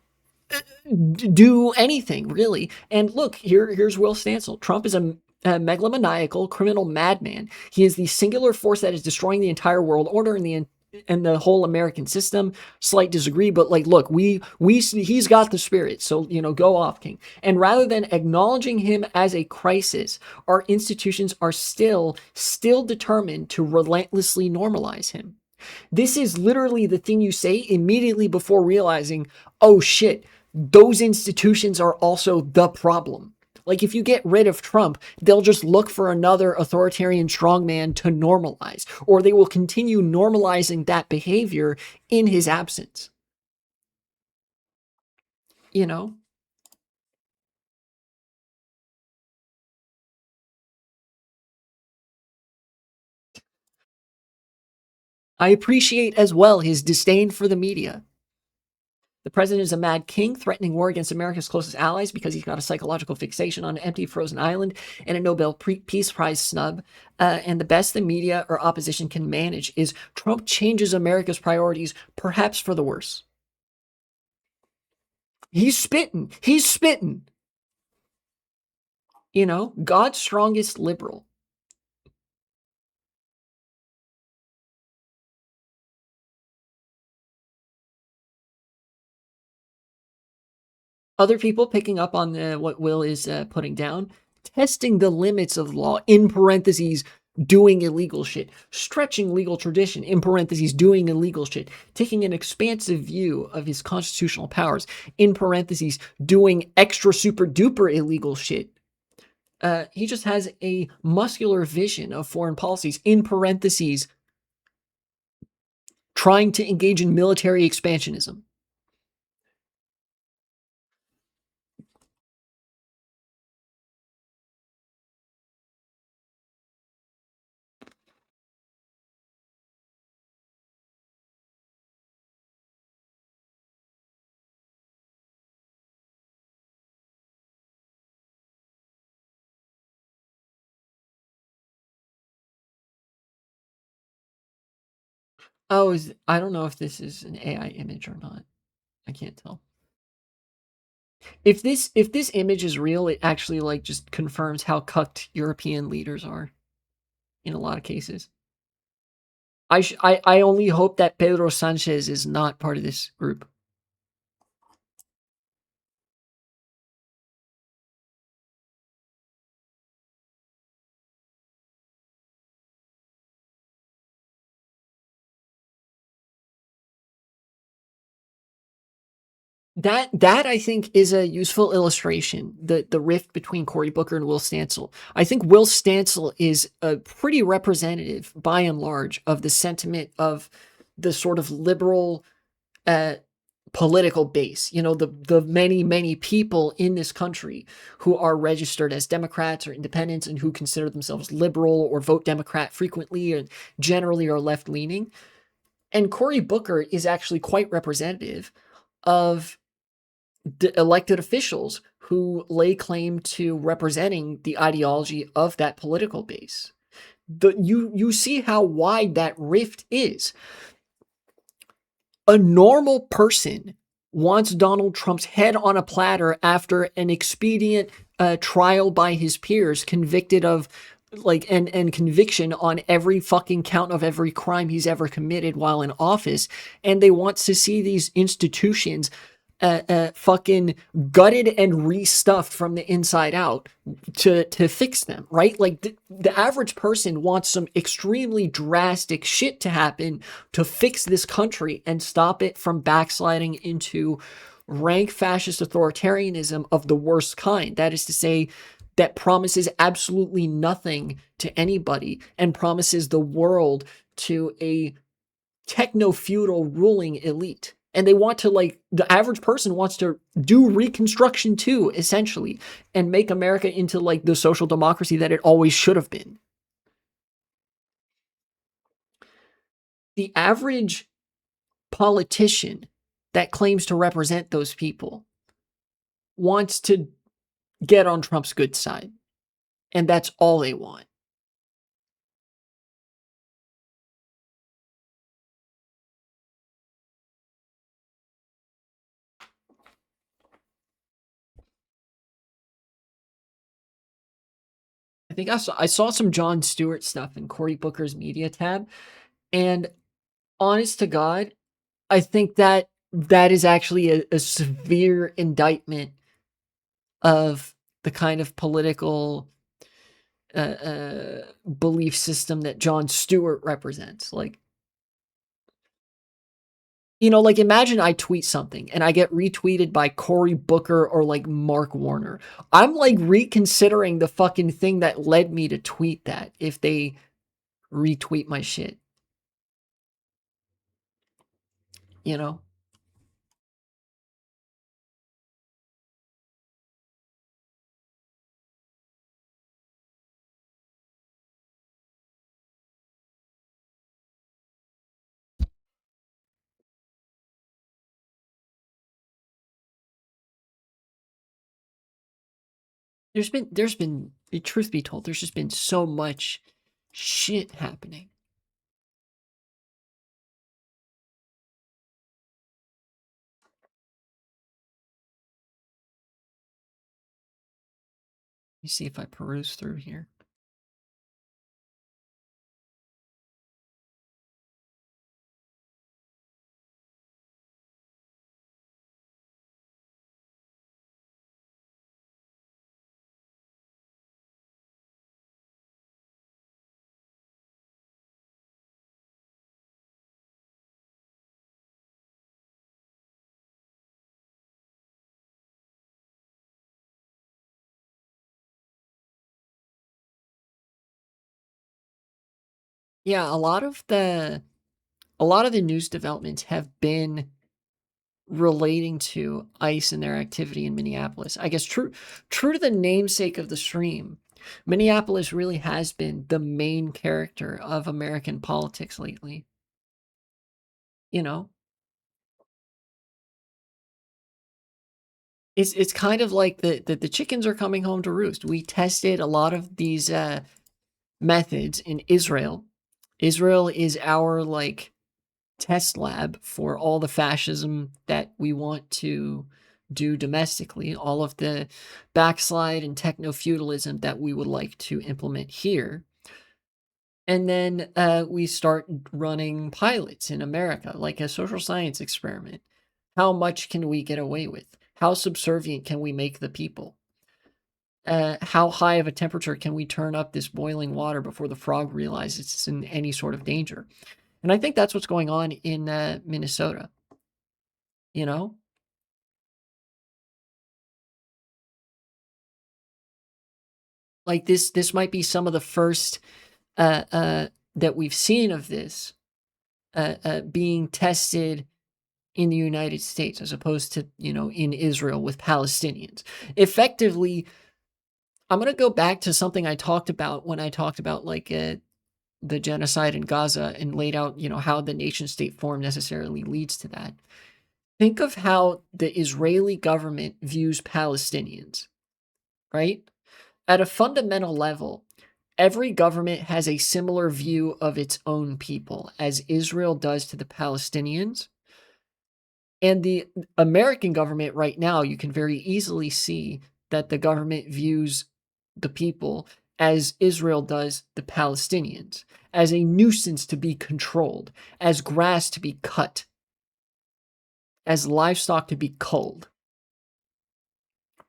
do anything really. And look, here's Will Stancil. Trump is a megalomaniacal criminal madman. He is the singular force that is destroying the entire world order and the whole American system. Slight disagree, but like, look, he's got the spirit. So, go off, King. And rather than acknowledging him as a crisis, our institutions are still determined to relentlessly normalize him. This is literally the thing you say immediately before realizing, oh shit, those institutions are also the problem. Like, if you get rid of Trump, they'll just look for another authoritarian strongman to normalize, or they will continue normalizing that behavior in his absence. You know, I appreciate as well his disdain for the media. The president is a mad king threatening war against America's closest allies because he's got a psychological fixation on an empty frozen island and a Nobel Peace Prize snub. And the best the media or opposition can manage is Trump changes America's priorities, perhaps for the worse. He's spitting. He's spitting. God's strongest liberal. Other people picking up on what Will is putting down, testing the limits of law, in parentheses, doing illegal shit, stretching legal tradition, in parentheses, doing illegal shit, taking an expansive view of his constitutional powers, in parentheses, doing extra super duper illegal shit. He just has a muscular vision of foreign policies, in parentheses, trying to engage in military expansionism. Oh, I don't know if this is an AI image or not. I can't tell. If this image is real, it actually like just confirms how cucked European leaders are in a lot of cases. I only hope that Pedro Sanchez is not part of this group. That I think is a useful illustration. The rift between Cory Booker and Will Stancil. I think Will Stancil is a pretty representative, by and large, of the sentiment of the sort of liberal political base. The many people in this country who are registered as Democrats or independents and who consider themselves liberal or vote Democrat frequently and generally are left leaning. And Cory Booker is actually quite representative of the elected officials who lay claim to representing the ideology of that political base. You see how wide that rift is. A normal person wants Donald Trump's head on a platter after an expedient trial by his peers, convicted of and conviction on every fucking count of every crime he's ever committed while in office. And they want to see these institutions fucking gutted and restuffed from the inside out to fix them, right? Like the average person wants some extremely drastic shit to happen to fix this country and stop it from backsliding into rank fascist authoritarianism of the worst kind. That is to say, that promises absolutely nothing to anybody and promises the world to a techno-feudal ruling elite. And they want to, like, the average person wants to do Reconstruction too, essentially, and make America into, like, the social democracy that it always should have been. The average politician that claims to represent those people wants to get on Trump's good side. And that's all they want. think I saw some Jon Stewart stuff in Cory Booker's media tab, and honest to God, I think that that is actually a severe indictment of the kind of political belief system that Jon Stewart represents. Like, like imagine I tweet something and I get retweeted by Cory Booker or like Mark Warner. I'm like reconsidering the fucking thing that led me to tweet that if they retweet my shit, you know? There's been truth be told, there's just been so much shit happening. Let me see if I peruse through here. Yeah, a lot of the news developments have been relating to ICE and their activity in Minneapolis. I guess true to the namesake of the stream, Minneapolis really has been the main character of American politics lately. You know, it's kind of like the chickens are coming home to roost. We tested a lot of these methods in Israel. Israel is our like test lab for all the fascism that we want to do domestically, all of the backslide and techno feudalism that we would like to implement here. And then we start running pilots in America, like a social science experiment. How much can we get away with? How subservient can we make the people? How high of a temperature can we turn up this boiling water before the frog realizes it's in any sort of danger? And I think that's what's going on in Minnesota. You know, like this might be some of the first that we've seen of this being tested in the United States as opposed to in Israel with Palestinians. Effectively, I'm gonna go back to something I talked about when I talked about like the genocide in Gaza and laid out how the nation state form necessarily leads to that. Think of how the Israeli government views Palestinians, right? At a fundamental level, every government has a similar view of its own people, as Israel does to the Palestinians. And the American government right now, you can very easily see that the government views the people as Israel does the Palestinians, as a nuisance to be controlled, as grass to be cut, as livestock to be culled,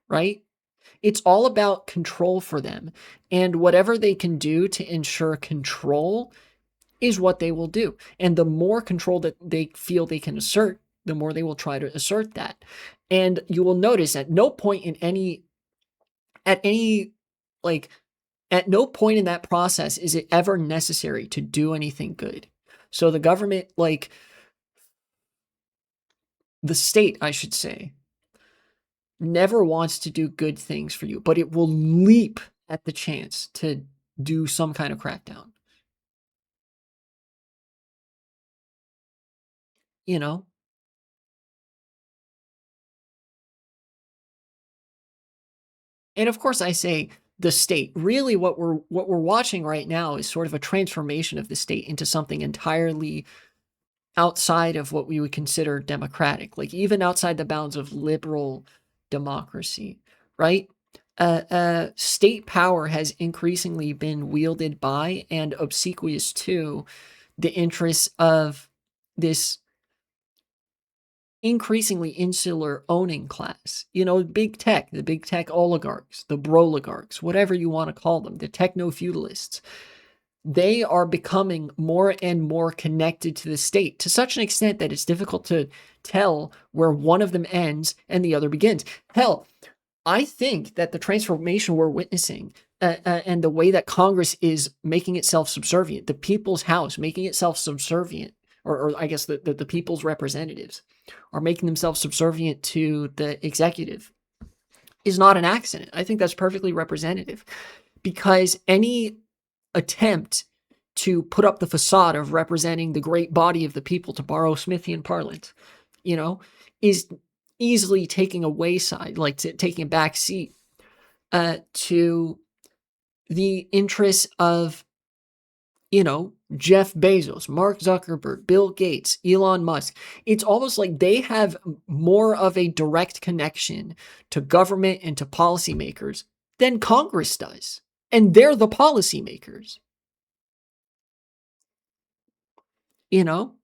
right? It's all about control for them. And whatever they can do to ensure control is what they will do. And the more control that they feel they can assert, the more they will try to assert that. And you will notice at no point in any, like, at no point in that process is it ever necessary to do anything good. So the government, like, the state, I should say, never wants to do good things for you, but it will leap at the chance to do some kind of crackdown, you know? And of course I say the state. Really what we're watching right now is sort of a transformation of the state into something entirely outside of what we would consider democratic, like even outside the bounds of liberal democracy, right? state power has increasingly been wielded by and obsequious to the interests of this increasingly insular owning class. You know, the big tech oligarchs, the broligarchs, whatever you want to call them, the techno-feudalists. They are becoming more and more connected to the state to such an extent that it's difficult to tell where one of them ends and the other begins. Hell, I think that the transformation we're witnessing and the way that Congress is making itself subservient, the people's house making itself subservient, or I guess the people's representatives are making themselves subservient to the executive, is not an accident. I think that's perfectly representative because any attempt to put up the facade of representing the great body of the people, to borrow Smithian parlance, you know, is easily taking a wayside, like taking a back seat to the interests of, you know, Jeff Bezos, Mark Zuckerberg, Bill Gates, Elon Musk. It's almost like they have more of a direct connection to government and to policymakers than Congress does. And they're the policymakers, you know?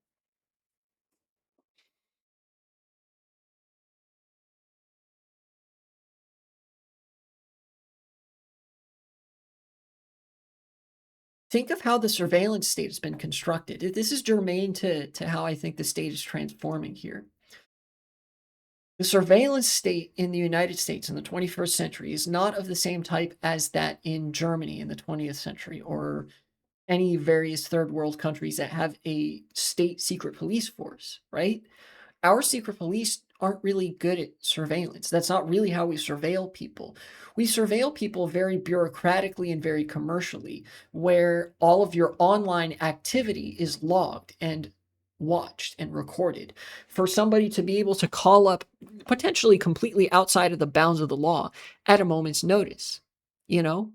Think of how the surveillance state has been constructed. This is germane to how I think the state is transforming here. The surveillance state in the United States in the 21st century is not of the same type as that in Germany in the 20th century or any various third world countries that have a state secret police force, right? Our secret police aren't really good at surveillance. That's not really how we surveil people. We surveil people very bureaucratically and very commercially, where all of your online activity is logged and watched and recorded. For somebody to be able to call up potentially completely outside of the bounds of the law at a moment's notice, you know,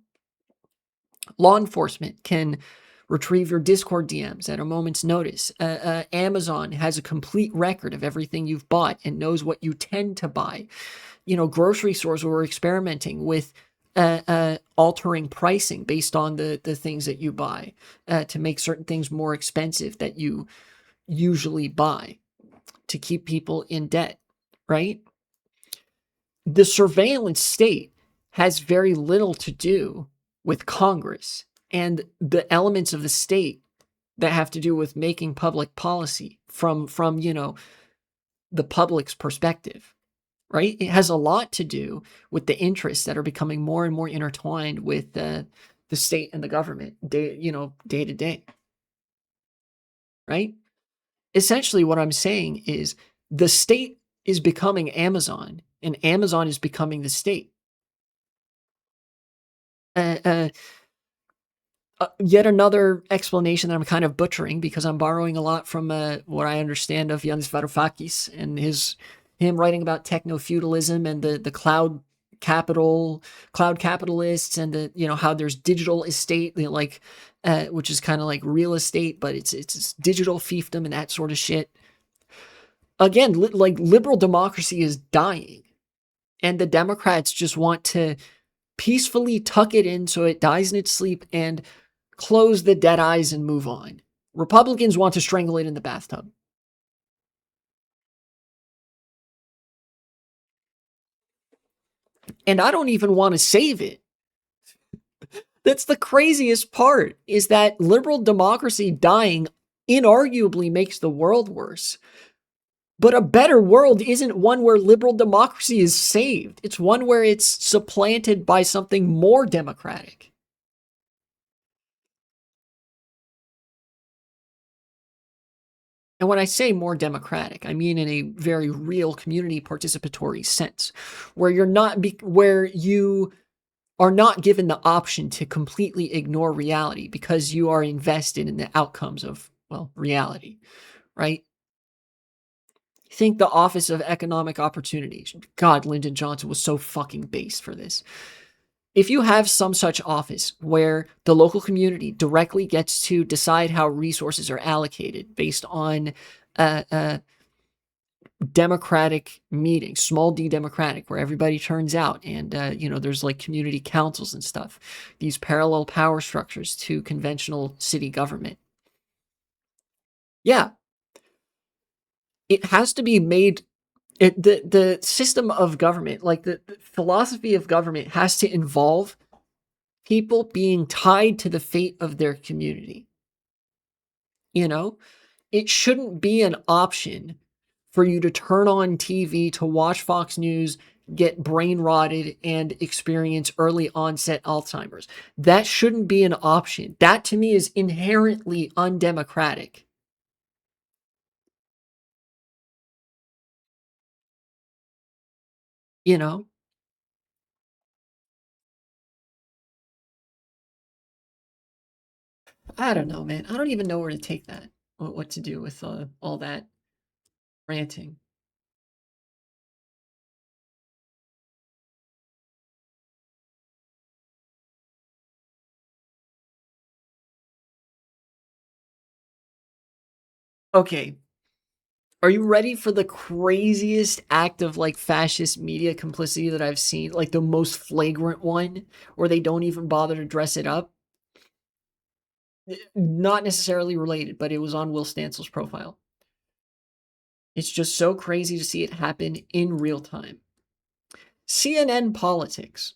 law enforcement can retrieve your Discord DMs at a moment's notice. Amazon has a complete record of everything you've bought and knows what you tend to buy. You know, grocery stores were experimenting with altering pricing based on the things that you buy to make certain things more expensive that you usually buy to keep people in debt, right? The surveillance state has very little to do with Congress and the elements of the state that have to do with making public policy from you know, the public's perspective, right? It has a lot to do with the interests that are becoming more and more intertwined with the state and the government day to day, right? Essentially what I'm saying is the state is becoming Amazon and Amazon is becoming the state. Uh, uh, Yet another explanation that I'm kind of butchering because I'm borrowing a lot from what I understand of Yanis Varoufakis and him writing about techno-feudalism and the cloud capitalists and the, you know, how there's digital estate, you know, like which is kind of like real estate, but it's digital fiefdom and that sort of shit. Again, like liberal democracy is dying, and the Democrats just want to peacefully tuck it in so it dies in its sleep and close the dead eyes and move on. Republicans want to strangle it in the bathtub. And I don't even want to save it. That's the craziest part, is that liberal democracy dying inarguably makes the world worse. But a better world isn't one where liberal democracy is saved. It's one where it's supplanted by something more democratic. And when I say more democratic, I mean in a very real community participatory sense, where you are not given the option to completely ignore reality because you are invested in the outcomes of, well, reality, right? Think the Office of Economic Opportunity. God, Lyndon Johnson was so fucking base for this. If you have some such office where the local community directly gets to decide how resources are allocated based on democratic meetings, small d democratic, where everybody turns out and, there's like community councils and stuff. These parallel power structures to conventional city government. Yeah, it has to be made. The system of government, like the philosophy of government, has to involve people being tied to the fate of their community. You know, it shouldn't be an option for you to turn on TV to watch Fox News, get brain rotted, and experience early onset Alzheimer's. That shouldn't be an option. That to me is inherently undemocratic. You know, I don't know, man. I don't even know where to take that. What to do with all that ranting. Okay, are you ready for the craziest act of like fascist media complicity that I've seen? Like the most flagrant one, where they don't even bother to dress it up? Not necessarily related, but it was on Will Stansel's profile. It's just so crazy to see it happen in real time. CNN politics.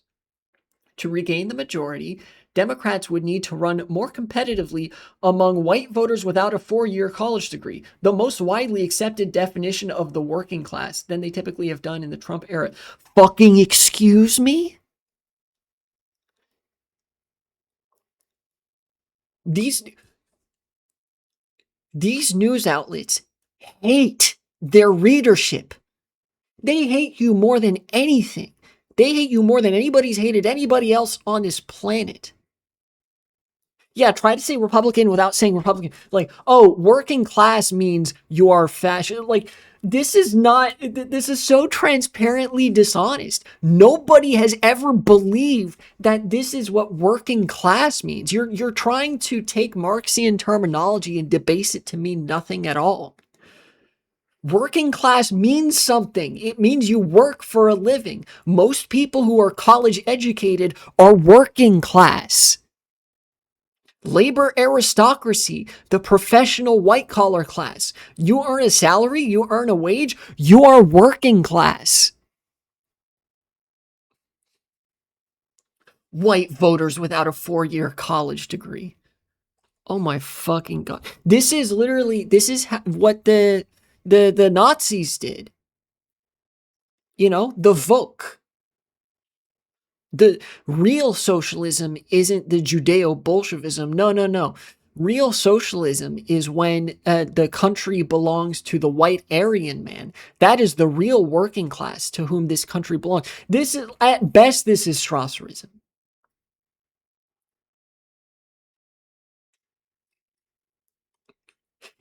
To regain the majority, Democrats would need to run more competitively among white voters without a 4-year college degree, the most widely accepted definition of the working class than they typically have done in the Trump era. Fucking excuse me? These these news outlets hate their readership. They hate you more than anything. They hate you more than anybody's hated anybody else on this planet. Yeah, try to say Republican without saying Republican. Like, oh, working class means you are fascist. Like, this is not, this is so transparently dishonest. Nobody has ever believed that this is what working class means. You're trying to take Marxian terminology and debase it to mean nothing at all. Working class means something. It means you work for a living. Most people who are college educated are working class. Labor aristocracy, the professional white collar class. You earn a salary, you earn a wage, you are working class. White voters without a 4-year college degree. Oh my fucking god. This is literally, this is what the Nazis did. The Volk. The real socialism isn't the Judeo Bolshevism. No, no, no. Real socialism is when the country belongs to the white Aryan man. That is the real working class to whom this country belongs. This is, at best, this is Strasserism.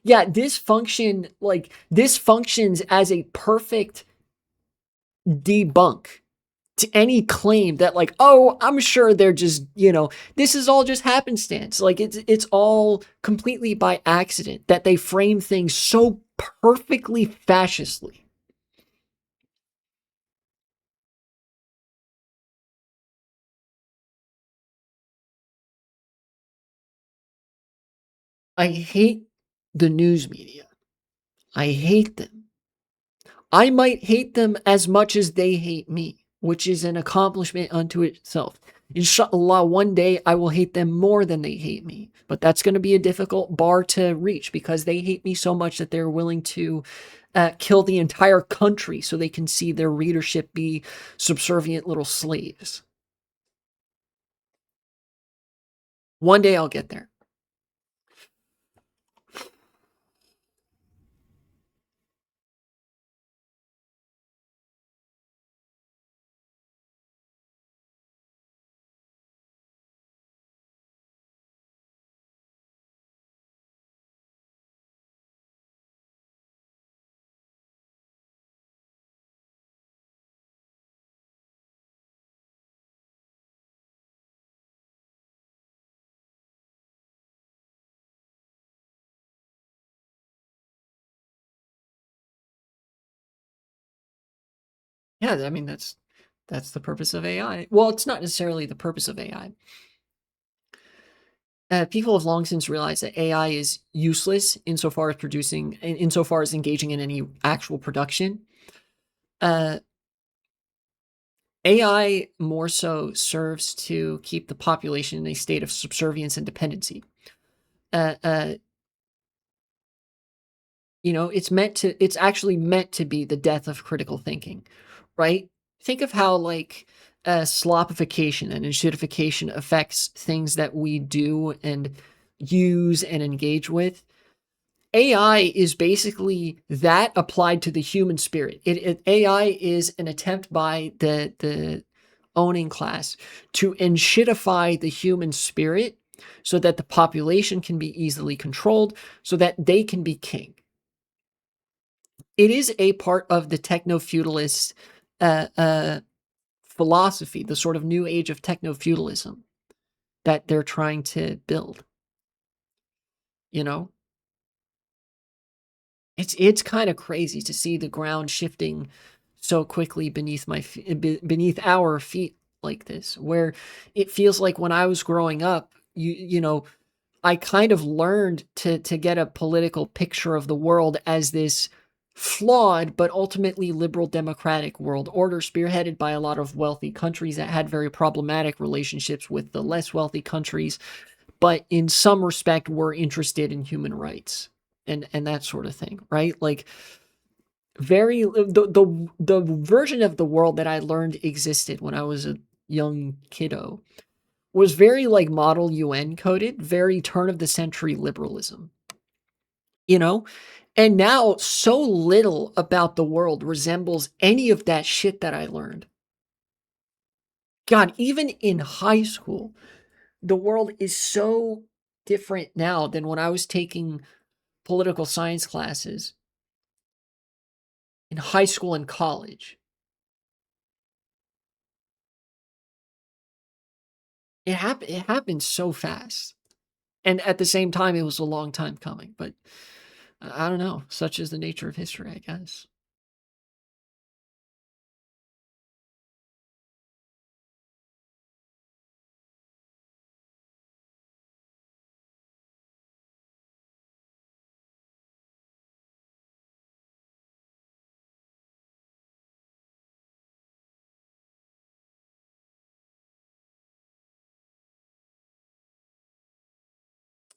Yeah, this functions as a perfect debunk to any claim that like, oh, I'm sure they're just, this is all just happenstance. Like it's all completely by accident that they frame things so perfectly fascistly. I hate the news media. I hate them. I might hate them as much as they hate me, which is an accomplishment unto itself. Inshallah, one day I will hate them more than they hate me. But that's going to be a difficult bar to reach because they hate me so much that they're willing to kill the entire country so they can see their readership be subservient little slaves. One day I'll get there. Yeah, I mean that's the purpose of AI. Well, it's not necessarily the purpose of AI. People have long since realized that AI is useless insofar as insofar as engaging in any actual production. Uh, AI more so serves to keep the population in a state of subservience and dependency. Uh, uh, it's actually meant to be the death of critical thinking, right? Think of how like slopification and enshittification affects things that we do and use and engage with. AI is basically that applied to the human spirit. AI is an attempt by the owning class to enshittify the human spirit so that the population can be easily controlled, so that they can be king. It is a part of the techno feudalist uh, uh, philosophy, the sort of new age of techno feudalism that they're trying to build. You know, it's kind of crazy to see the ground shifting so quickly beneath our feet like this, where it feels like when I was growing up, I kind of learned to get a political picture of the world as this flawed but ultimately liberal democratic world order spearheaded by a lot of wealthy countries that had very problematic relationships with the less wealthy countries, but in some respect were interested in human rights and that sort of thing, right? Like very the version of the world that I learned existed when I was a young kiddo was very like Model UN coded, very turn of the century liberalism, you know? And now so little about the world resembles any of that shit that I learned. God, even in high school, the world is so different now than when I was taking political science classes in high school and college. It happened so fast. And at the same time, it was a long time coming. But I don't know. Such is the nature of history, I guess.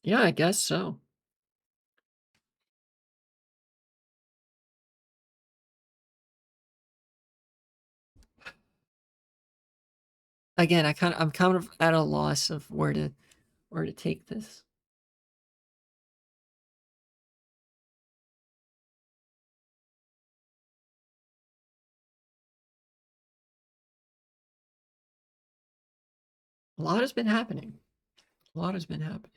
Yeah, I guess so. Again, I'm kind of at a loss of where to take this. A lot has been happening. A lot has been happening.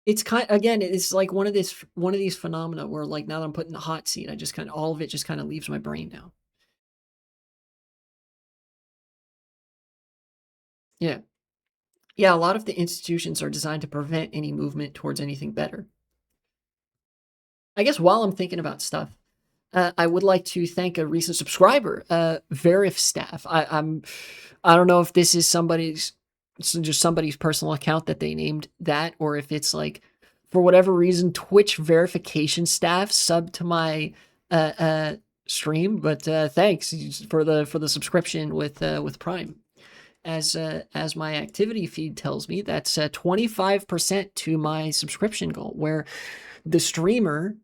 It's kind again, it's like one of these phenomena where like now that I'm put in the hot seat, I just kind of all of it just kind of leaves my brain now. Yeah. Yeah, a lot of the institutions are designed to prevent any movement towards anything better. I guess while I'm thinking about stuff, I would like to thank a recent subscriber, Verif Staff. I don't know if this is just somebody's personal account that they named that, or if it's like for whatever reason Twitch verification staff sub to my uh, uh, stream. But thanks for the subscription with Prime. As my activity feed tells me, that's 25% to my subscription goal, where the streamer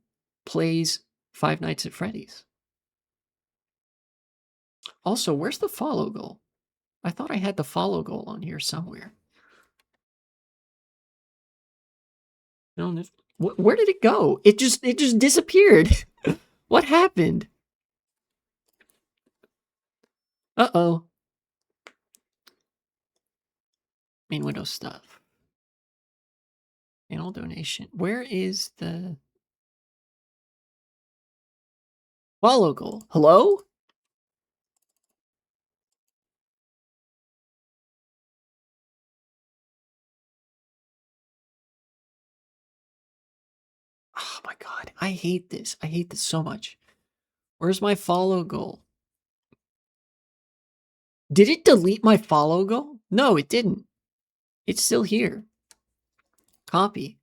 plays Five Nights at Freddy's. Also, where's the follow goal? I thought I had the follow goal on here somewhere. No, where did it go? It just disappeared. What happened? Uh-oh. Main window stuff. Channel donation. Where is the follow goal? Hello? Oh my god. I hate this. I hate this so much. Where's my follow goal? Did it delete my follow goal? No, it didn't. It's still here. Copy.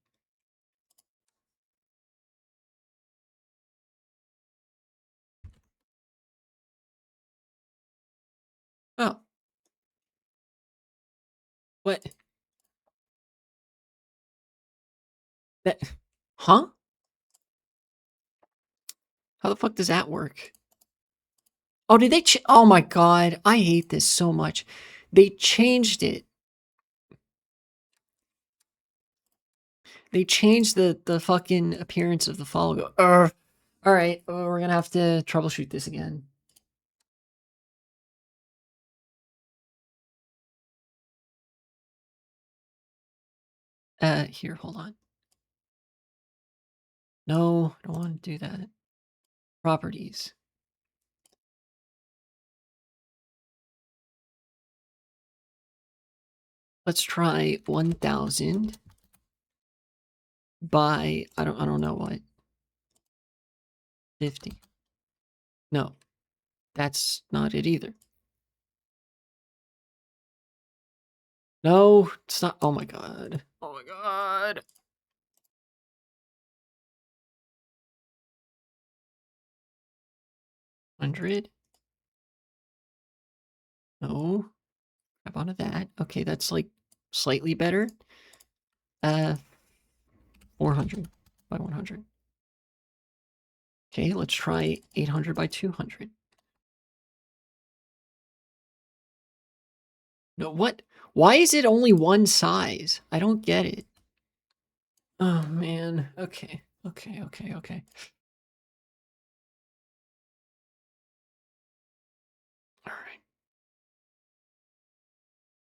Oh, what? That, huh? How the fuck does that work? Oh, did they? Oh my god, I hate this so much. They changed it. They changed the fucking appearance of the follow. All right, we're gonna have to troubleshoot this again. Here, hold on. No, I don't want to do that. Properties. Let's try 1,000 by I don't know what. 50. No, that's not it either. No, it's not. Oh my god. Oh my god. 100. No. Grab onto that. Okay, that's like slightly better. 400 by 100. Okay, let's try 800 by 200. No, what? Why is it only one size? I don't get it. Oh man. Okay. Okay. All right.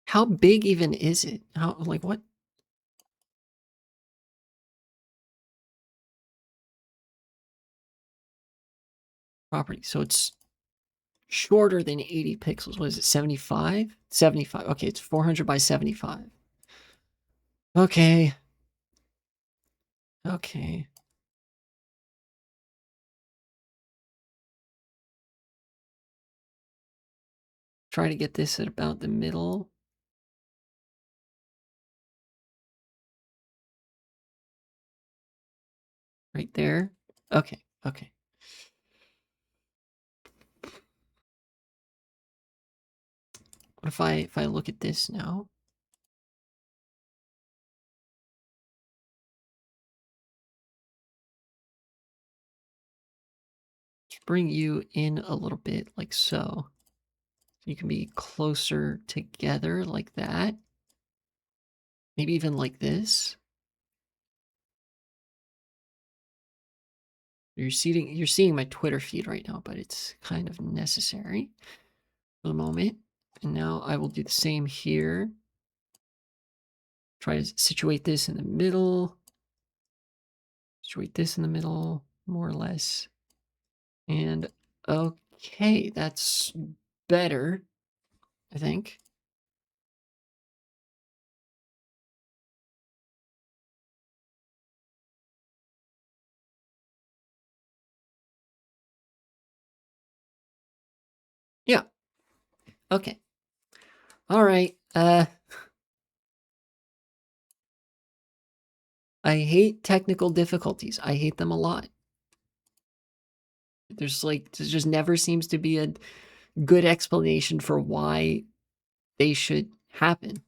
How big even is it? How, like, what? Property. So it's shorter than 80 pixels. What is it? 75? 75. Okay, it's 400 by 75. Okay. Okay. Try to get this at about the middle. Right there. Okay. Okay. What if I look at this now? Just bring you in a little bit like so. You can be closer together like that. Maybe even like this. You're seeing my Twitter feed right now, but it's kind of necessary for the moment. And now I will do the same here. Try to situate this in the middle. Situate this in the middle, more or less. And okay, that's better, I think. Yeah. Okay. All right. I hate technical difficulties. I hate them a lot. There just never seems to be a good explanation for why they should happen.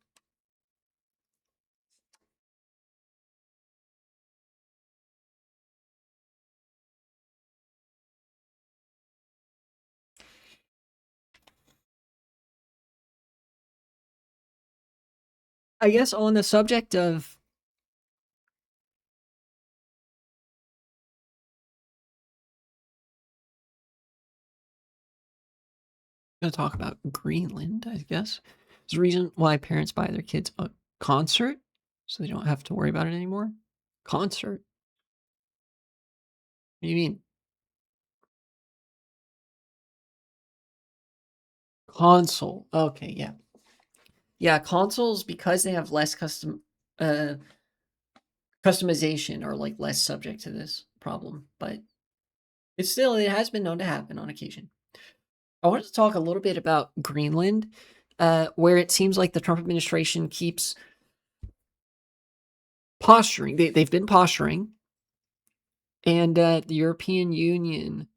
I guess on the subject of going to talk about Greenland, I guess. There's a reason why parents buy their kids a concert so they don't have to worry about it anymore. Concert? What do you mean? Console. Okay, yeah. Yeah, consoles because they have less customization are like less subject to this problem, but it has been known to happen on occasion. I wanted to talk a little bit about Greenland, where it seems like the Trump administration keeps posturing. They've been posturing, and the European Union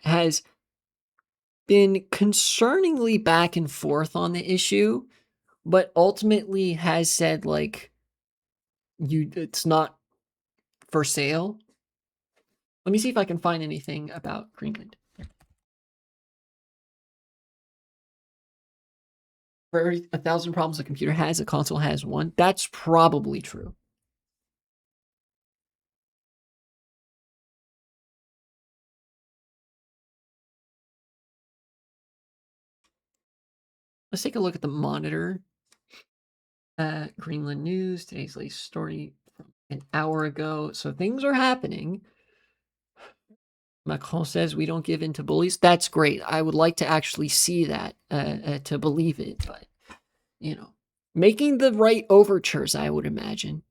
has been concerningly back and forth on the issue, but ultimately has said like it's not for sale. Let me see if I can find anything about Greenland. For every 1,000 problems a computer has, a console has one. That's probably true. Let's take a look at the monitor. Greenland News, today's latest story from an hour ago. So things are happening. Macron says we don't give in to bullies. That's great. I would like to actually see that to believe it. But, you know, making the right overtures, I would imagine.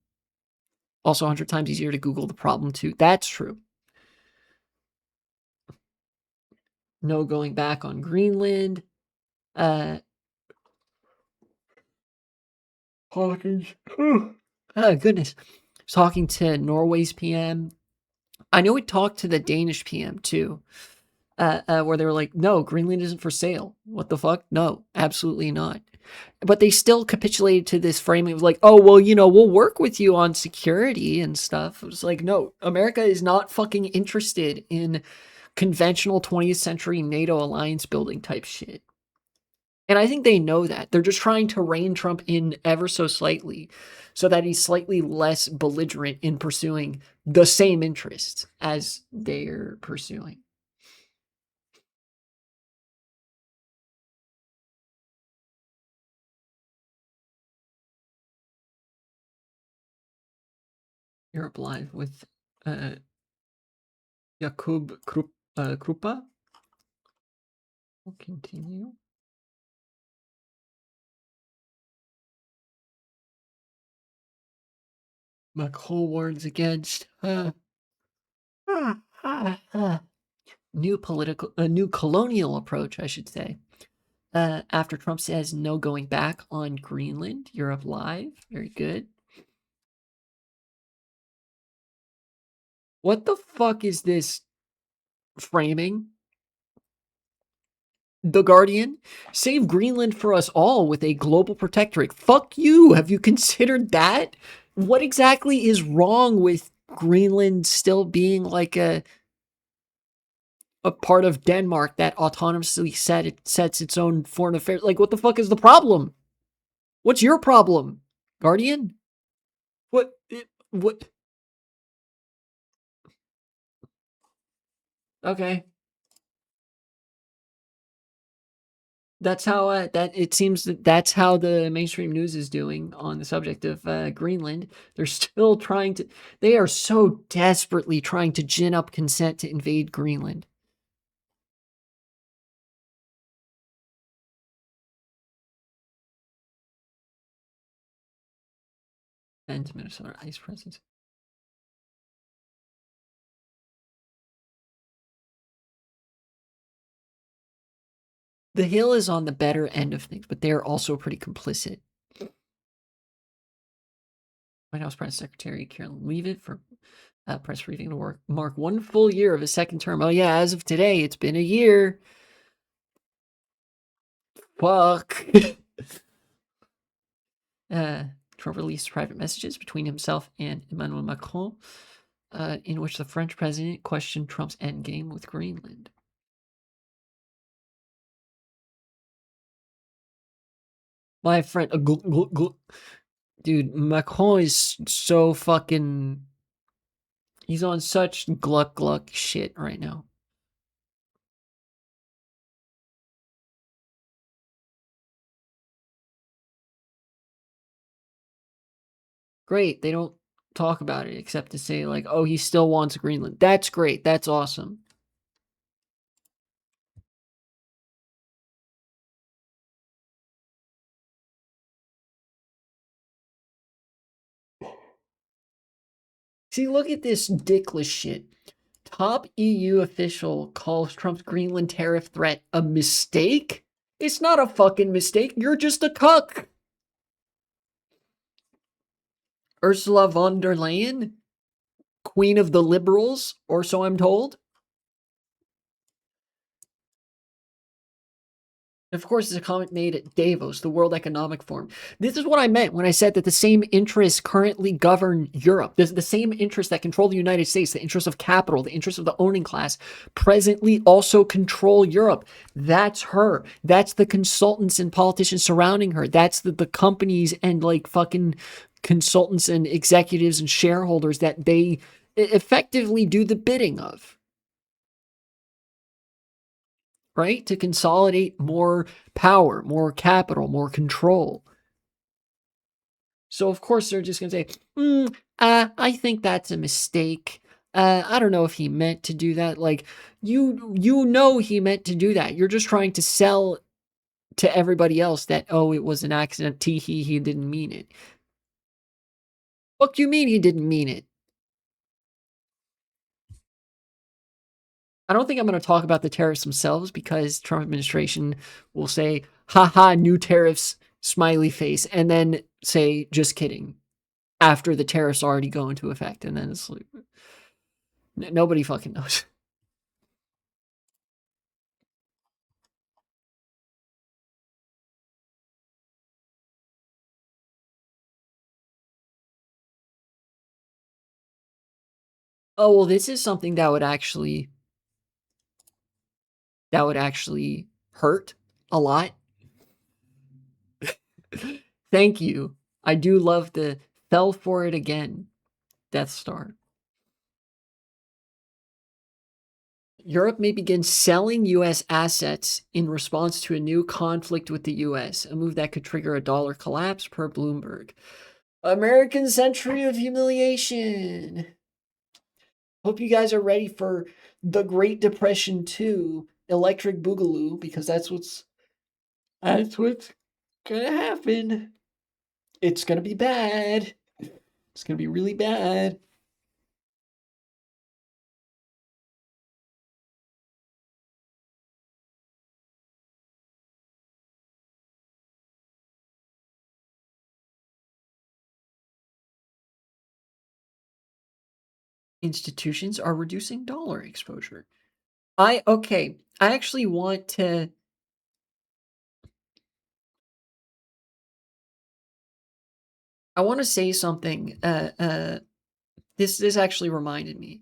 Also, 100 times easier to Google the problem, too. That's true. No going back on Greenland. Hawkins. Oh, goodness. Talking to Norway's PM. I know we talked to the Danish PM, too. Where they were like, no, Greenland isn't for sale. What the fuck? No, absolutely not. But they still capitulated to this framing of like, oh, well, we'll work with you on security and stuff. It was like, no, America is not fucking interested in conventional 20th century NATO alliance building type shit. And I think they know that. They're just trying to rein Trump in ever so slightly so that he's slightly less belligerent in pursuing the same interests as they're pursuing. Europe Live with uh, Jakub Krupa. We'll continue. Macron warns against new colonial approach, I should say. After Trump says no going back on Greenland, Europe Live, very good. What the fuck is this framing? The Guardian, save Greenland for us all with a global protectorate. Fuck you. Have you considered that? What exactly is wrong with Greenland still being like a part of Denmark that autonomously sets its own foreign affairs? Like, what the fuck is the problem? What's your problem, Guardian? What? What? Okay. That's how that it seems that's how the mainstream news is doing on the subject of Greenland. They're still trying to. They are so desperately trying to gin up consent to invade Greenland. And Minnesota ice presence. The Hill is on the better end of things, but they're also pretty complicit. White House Press Secretary Carolyn Leavitt for press briefing to mark 1 full year of his second term. Oh yeah, as of today, it's been a year. Fuck. Trump released private messages between himself and Emmanuel Macron, in which the French president questioned Trump's endgame with Greenland. My friend, dude, Macron is so fucking. He's on such gluck gluck shit right now. Great, they don't talk about it except to say like, oh, he still wants Greenland. That's great. That's awesome. See, look at this dickless shit. Top EU official calls Trump's Greenland tariff threat a mistake? It's not a fucking mistake. You're just a cuck. Ursula von der Leyen, queen of the liberals, or so I'm told. Of course, it's a comment made at Davos, the World Economic Forum. This is what I meant when I said that the same interests currently govern Europe. There's the same interests that control the United States, the interests of capital, the interests of the owning class, presently also control Europe. That's her. That's the consultants and politicians surrounding her. That's the companies and like fucking consultants and executives and shareholders that they effectively do the bidding of. Right? To consolidate more power, more capital, more control. So, of course, they're just going to say, I think that's a mistake. I don't know if he meant to do that. Like, you know he meant to do that. You're just trying to sell to everybody else that, oh, it was an accident. He didn't mean it. What do you mean he didn't mean it? I don't think I'm going to talk about the tariffs themselves because Trump administration will say, haha, new tariffs, smiley face, and then say, just kidding, after the tariffs already go into effect. And then it's like, nobody fucking knows. Oh, well, this is something that would actually hurt a lot. Thank you. I do love the fell for it again, Death Star. Europe may begin selling U.S. assets in response to a new conflict with the U.S., a move that could trigger a dollar collapse per Bloomberg. American century of humiliation. Hope you guys are ready for the Great Depression 2, Electric Boogaloo, because that's what's gonna happen. It's gonna be bad. It's gonna be really bad. Institutions are reducing dollar exposure. I actually want to say something. This actually reminded me.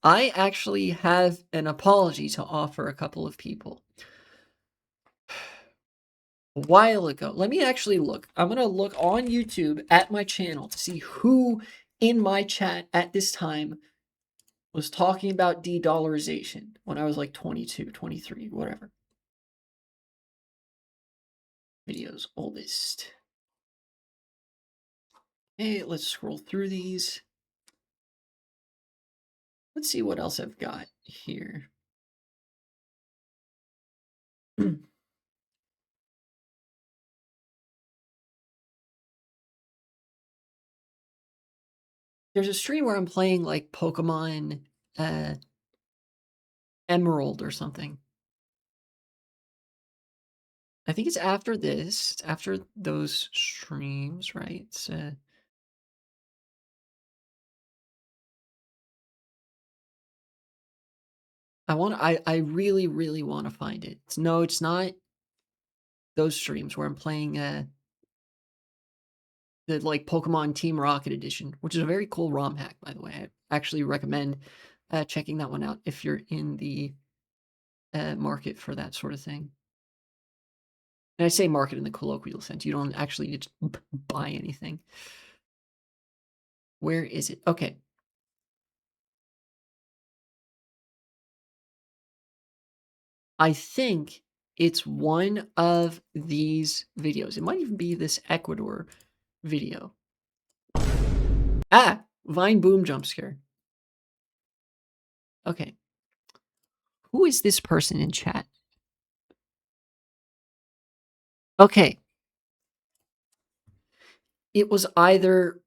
I actually have an apology to offer a couple of people. A while ago, let me actually look. I'm going to look on YouTube at my channel to see who in my chat at this time was talking about de-dollarization when I was like 22, 23, whatever. Videos oldest. Okay, let's scroll through these. Let's see what else I've got here. There's a stream where I'm playing like Pokemon Emerald or something. I think it's after this. It's after those streams, right? It's, I really, really want to find it. No, it's not those streams where I'm playing the like Pokemon Team Rocket Edition, which is a very cool ROM hack, by the way. I actually recommend checking that one out if you're in the market for that sort of thing. And I say market in the colloquial sense. You don't actually need to buy anything. Where is it? Okay. I think it's one of these videos. It might even be this Ecuador video. Ah, Vine Boom jump scare. Okay. Who is this person in chat? Okay. It was either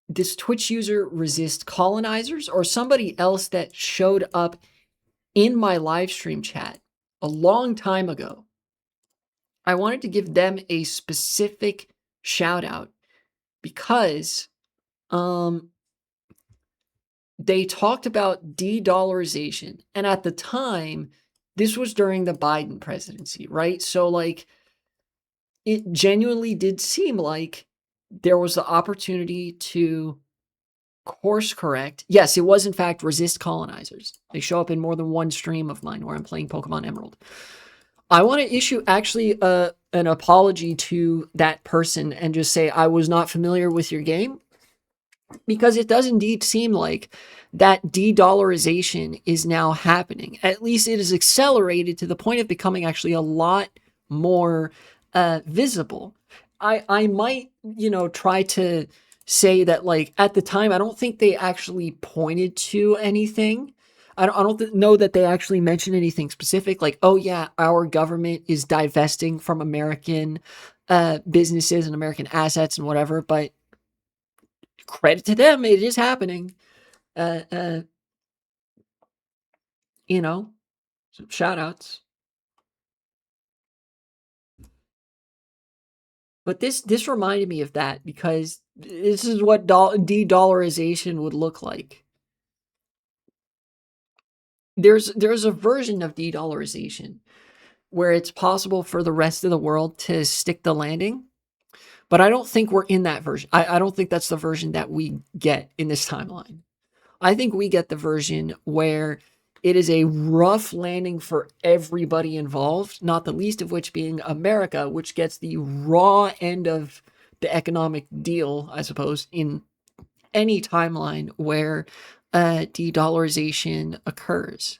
this Twitch user resist colonizers, or somebody else that showed up in my live stream chat a long time ago. I wanted to give them a specific shout out because they talked about de-dollarization. And at the time, this was during the Biden presidency, right? So, like, it genuinely did seem like there was the opportunity to course correct. Yes, it was in fact resist colonizers. They show up in more than one stream of mine where I'm playing Pokemon Emerald. I want to issue actually an apology to that person and just say I was not familiar with your game, because it does indeed seem like that de-dollarization is now happening. At least it is accelerated to the point of becoming actually a lot more visible. I might, try to say that, like, at the time, I don't think they actually pointed to anything. I don't know that they actually mentioned anything specific, like, oh yeah, our government is divesting from American businesses and American assets and whatever, but credit to them, it is happening. Uh, uh, you know, shout outs. But this reminded me of that because this is what de-dollarization would look like. There's a version of de-dollarization where it's possible for the rest of the world to stick the landing, but I don't think we're in that version. I don't think that's the version that we get in this timeline. I think we get the version where it is a rough landing for everybody involved, not the least of which being America, which gets the raw end of the economic deal, I suppose, in any timeline where de-dollarization occurs.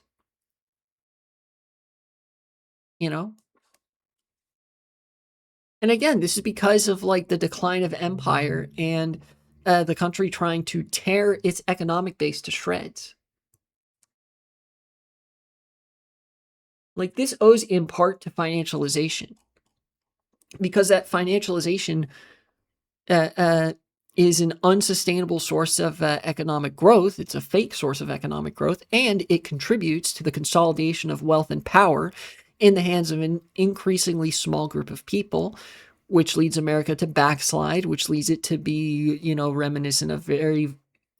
You know? And again, this is because of like the decline of empire and the country trying to tear its economic base to shreds. Like, this owes in part to financialization, because that financialization uh, uh, is an unsustainable source of economic growth. It's a fake source of economic growth, and it contributes to the consolidation of wealth and power in the hands of an increasingly small group of people, which leads America to backslide, which leads it to be, reminiscent of very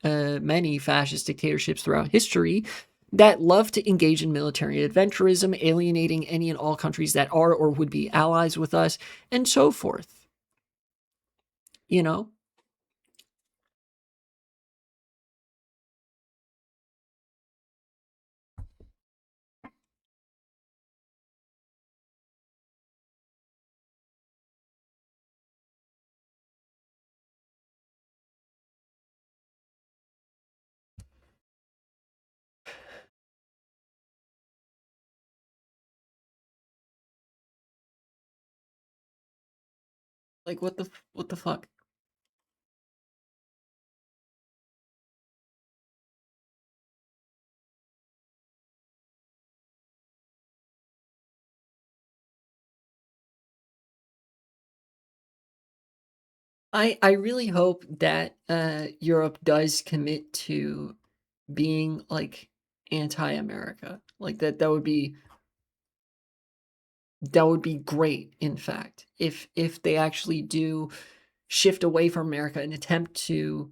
many fascist dictatorships throughout history that love to engage in military adventurism, alienating any and all countries that are or would be allies with us, and so forth. You know? Like, what the fuck? I really hope that Europe does commit to being like anti-America. Like, that would be great, in fact, if they actually do shift away from America and attempt to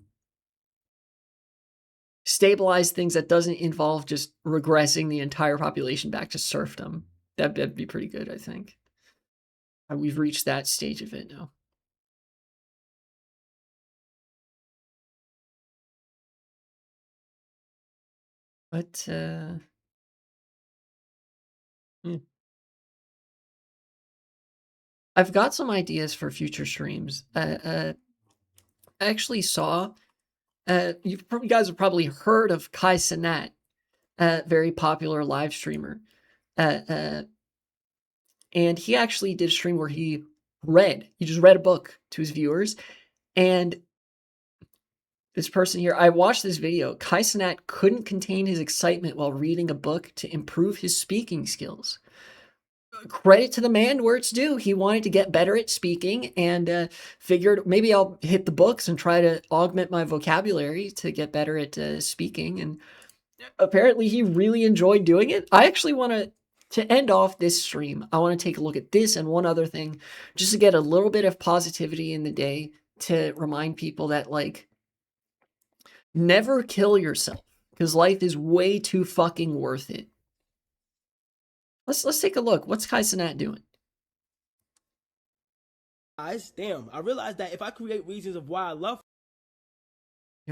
stabilize things that doesn't involve just regressing the entire population back to serfdom. That'd be pretty good, I think. We've reached that stage of it now. But hmm. I've got some ideas for future streams. I actually saw, you guys have probably heard of Kai Cenat, very popular live streamer. Uh, uh, and he actually did a stream where he just read a book to his viewers. And this person here, I watched this video. Kai Cenat couldn't contain his excitement while reading a book to improve his speaking skills. credit to the man where it's due. He wanted to get better at speaking and figured maybe I'll hit the books and try to augment my vocabulary to get better at speaking. And apparently he really enjoyed doing it. I actually want to end off this stream. I want to take a look at this and one other thing just to get a little bit of positivity in the day to remind people that, like, never kill yourself because life is way too fucking worth it. Let's take a look. What's Kai Cenat doing? Damn, I realized that if I create reasons of why I love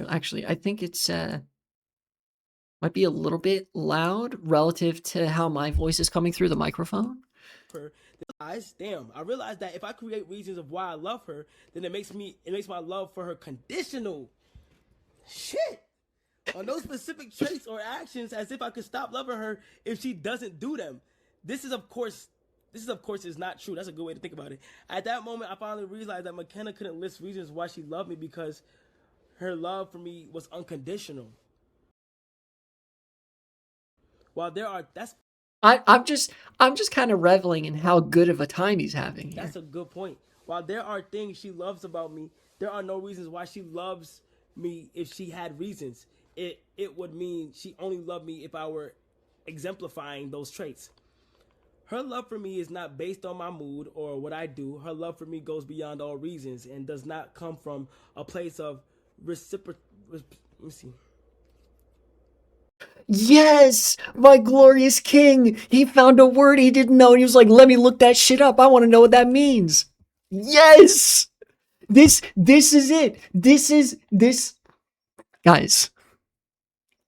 Actually, I think it's might be a little bit loud relative to how my voice is coming through the microphone. her, damn, I realized that if I create reasons of why I love her, then it makes my love for her conditional. Shit. On those specific traits or actions, as if I could stop loving her if she doesn't do them. This is of course is not true. That's a good way to think about it. At that moment, I finally realized that McKenna couldn't list reasons why she loved me because her love for me was unconditional. While there are I'm just kind of reveling in how good of a time he's having here. That's a good point. While there are things she loves about me, there are no reasons why she loves me. If she had reasons, it would mean she only loved me if I were exemplifying those traits. Her love for me is not based on my mood or what I do. Her love for me goes beyond all reasons and does not come from a place of reciprocity. Let me see. Yes, my glorious king. He found a word he didn't know and he was like, let me look that shit up. I want to know what that means. Yes. This is it. This. Guys,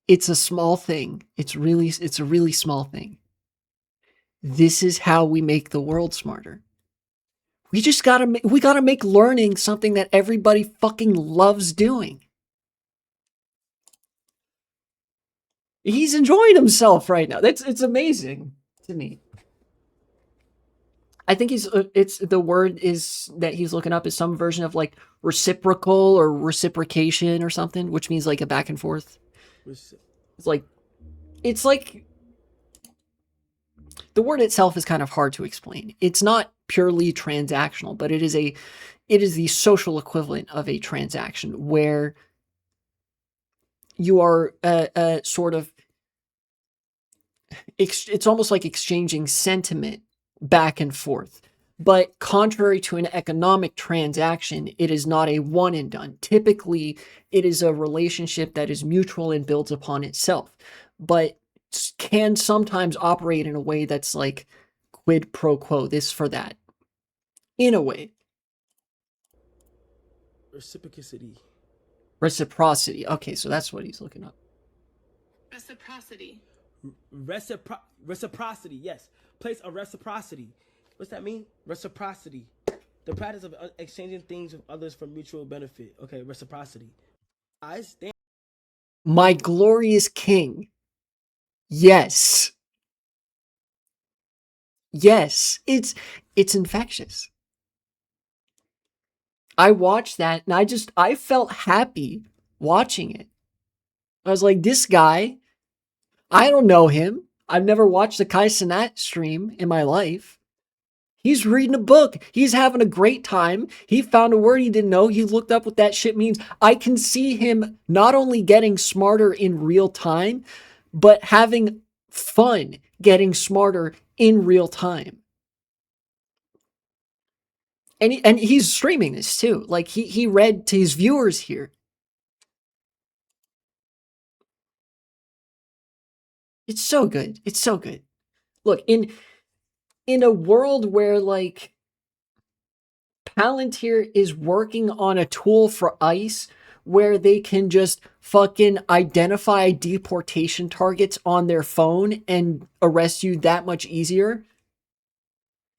it's a small thing. It's a really small thing. This is how we make the world smarter. We gotta make learning something that everybody fucking loves doing. He's enjoying himself right now. It's amazing to me. I think it's the word is that he's looking up is some version of like reciprocal or reciprocation or something, which means like a back and forth. It's like the word itself is kind of hard to explain. It's not purely transactional, but it is the social equivalent of a transaction where you are sort of it's almost like exchanging sentiment back and forth. But contrary to an economic transaction, it is not a one and done. Typically, it is a relationship that is mutual and builds upon itself, but can sometimes operate in a way that's like quid pro quo, this for that. In a way. Reciprocity. Reciprocity. Okay, so that's what he's looking up. Reciprocity. Reciprocity, yes. Place of reciprocity. What's that mean? Reciprocity. The practice of exchanging things with others for mutual benefit. Okay, reciprocity. I stand. My glorious king. Yes. Yes. It's infectious. I watched that and I felt happy watching it. I was like, this guy, I don't know him. I've never watched a Kai Cenat stream in my life. He's reading a book. He's having a great time. He found a word he didn't know. He looked up what that shit means. I can see him not only getting smarter in real time, but having fun getting smarter in real time. And he's streaming this too. Like he read to his viewers here. It's so good. It's so good. Look, in a world where like Palantir is working on a tool for ICE where they can just fucking identify deportation targets on their phone and arrest you that much easier,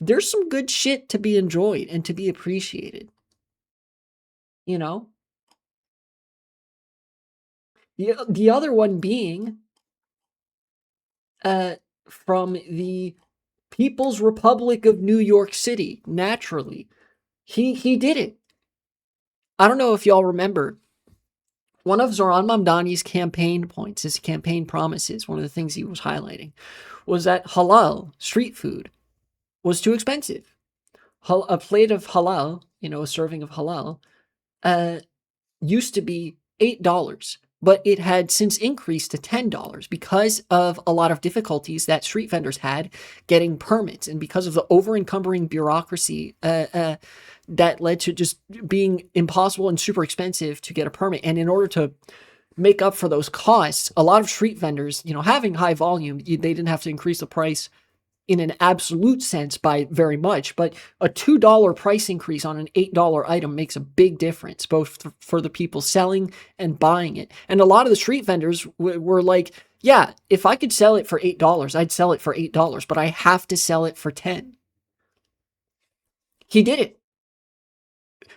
there's some good shit to be enjoyed and to be appreciated. You know? The other one being from the People's Republic of New York City, naturally. He did it. I don't know if y'all remember, one of Zoran Mamdani's campaign points, his campaign promises, one of the things he was highlighting, was that halal, street food, was too expensive. A plate of halal, a serving of halal, uh, used to be $8, but it had since increased to $10 because of a lot of difficulties that street vendors had getting permits, and because of the over-encumbering bureaucracy that led to just being impossible and super expensive to get a permit. And in order to make up for those costs, a lot of street vendors, having high volume, they didn't have to increase the price in an absolute sense by very much, but a $2 price increase on an $8 item makes a big difference, both for the people selling and buying it. And a lot of the street vendors were like, yeah, if I could sell it for $8, I'd sell it for $8, but I have to sell it for 10. He did it.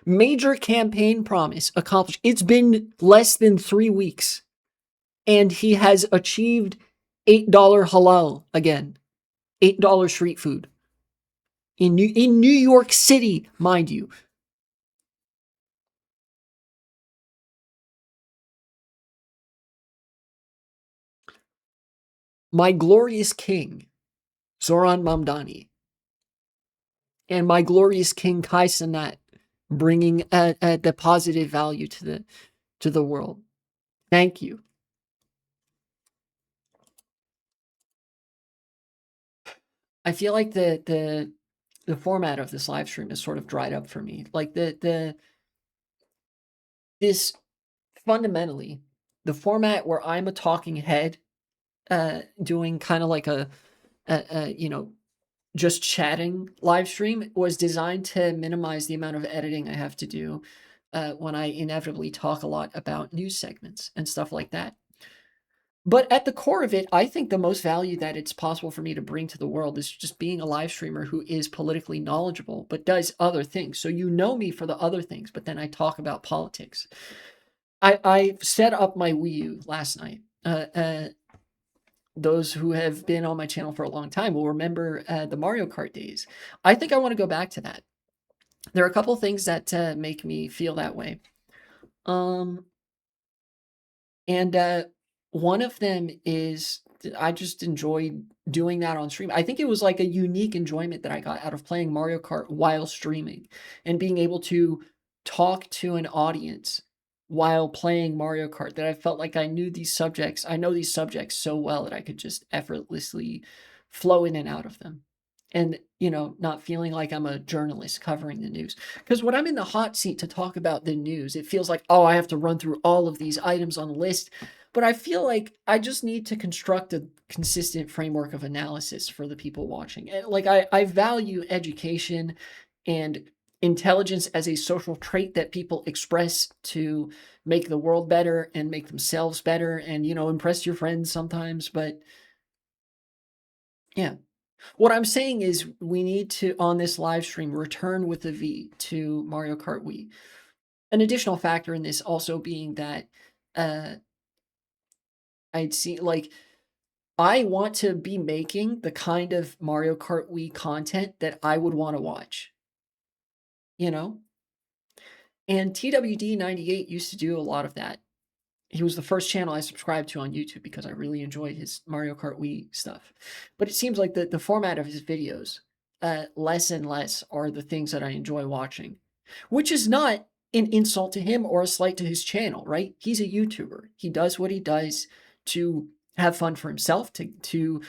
Major campaign promise accomplished. It's been less than 3 weeks, and he has achieved $8 halal again. $8 street food. In New York City, mind you. My glorious king, Zoran Mamdani, and my glorious king, Kai Cenat, bringing the positive value to the world. Thank you. I feel like the format of this live stream is sort of dried up for me. Like this fundamentally, the format where I'm a talking head, doing kind of like a just chatting live stream, was designed to minimize the amount of editing I have to do when I inevitably talk a lot about news segments and stuff like that. But at the core of it, I think the most value that it's possible for me to bring to the world is just being a live streamer who is politically knowledgeable, but does other things. So you know me for the other things, but then I talk about politics. I set up my Wii U last night. Those who have been on my channel for a long time will remember the Mario Kart days. I think I want to go back to that. There are a couple things that make me feel that way. And one of them is I just enjoyed doing that on stream. I think it was like a unique enjoyment that I got out of playing Mario Kart while streaming and being able to talk to an audience while playing Mario Kart, that I felt like I know these subjects so well that I could just effortlessly flow in and out of them. And, not feeling like I'm a journalist covering the news. Because when I'm in the hot seat to talk about the news, it feels like, oh, I have to run through all of these items on the list. But I feel like I just need to construct a consistent framework of analysis for the people watching. And like I value education and intelligence as a social trait that people express to make the world better and make themselves better and, impress your friends sometimes. But yeah. What I'm saying is we need to, on this live stream, return with a V to Mario Kart Wii. An additional factor in this also being that I'd see, like, I want to be making the kind of Mario Kart Wii content that I would want to watch, you know? And TWD98 used to do a lot of that. He was the first channel I subscribed to on YouTube because I really enjoyed his Mario Kart Wii stuff. But it seems like the format of his videos, less and less are the things that I enjoy watching, which is not an insult to him or a slight to his channel, right? He's a YouTuber. He does what he does to have fun for himself, to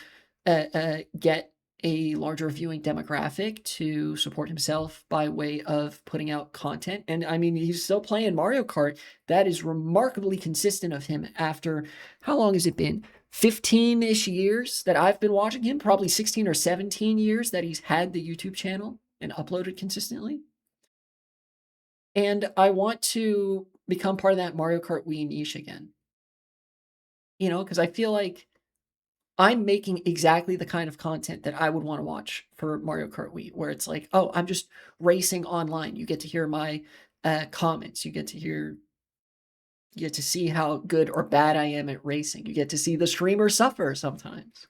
get a larger viewing demographic, to support himself by way of putting out content. And I mean, he's still playing Mario Kart. That is remarkably consistent of him after, how long has it been? 15-ish years that I've been watching him, probably 16 or 17 years that he's had the YouTube channel and uploaded consistently. And I want to become part of that Mario Kart Wii niche again. Because I feel like I'm making exactly the kind of content that I would want to watch for Mario Kart Wii, where it's like, oh, I'm just racing online. You get to hear my comments. You get to see how good or bad I am at racing. You get to see the streamer suffer sometimes.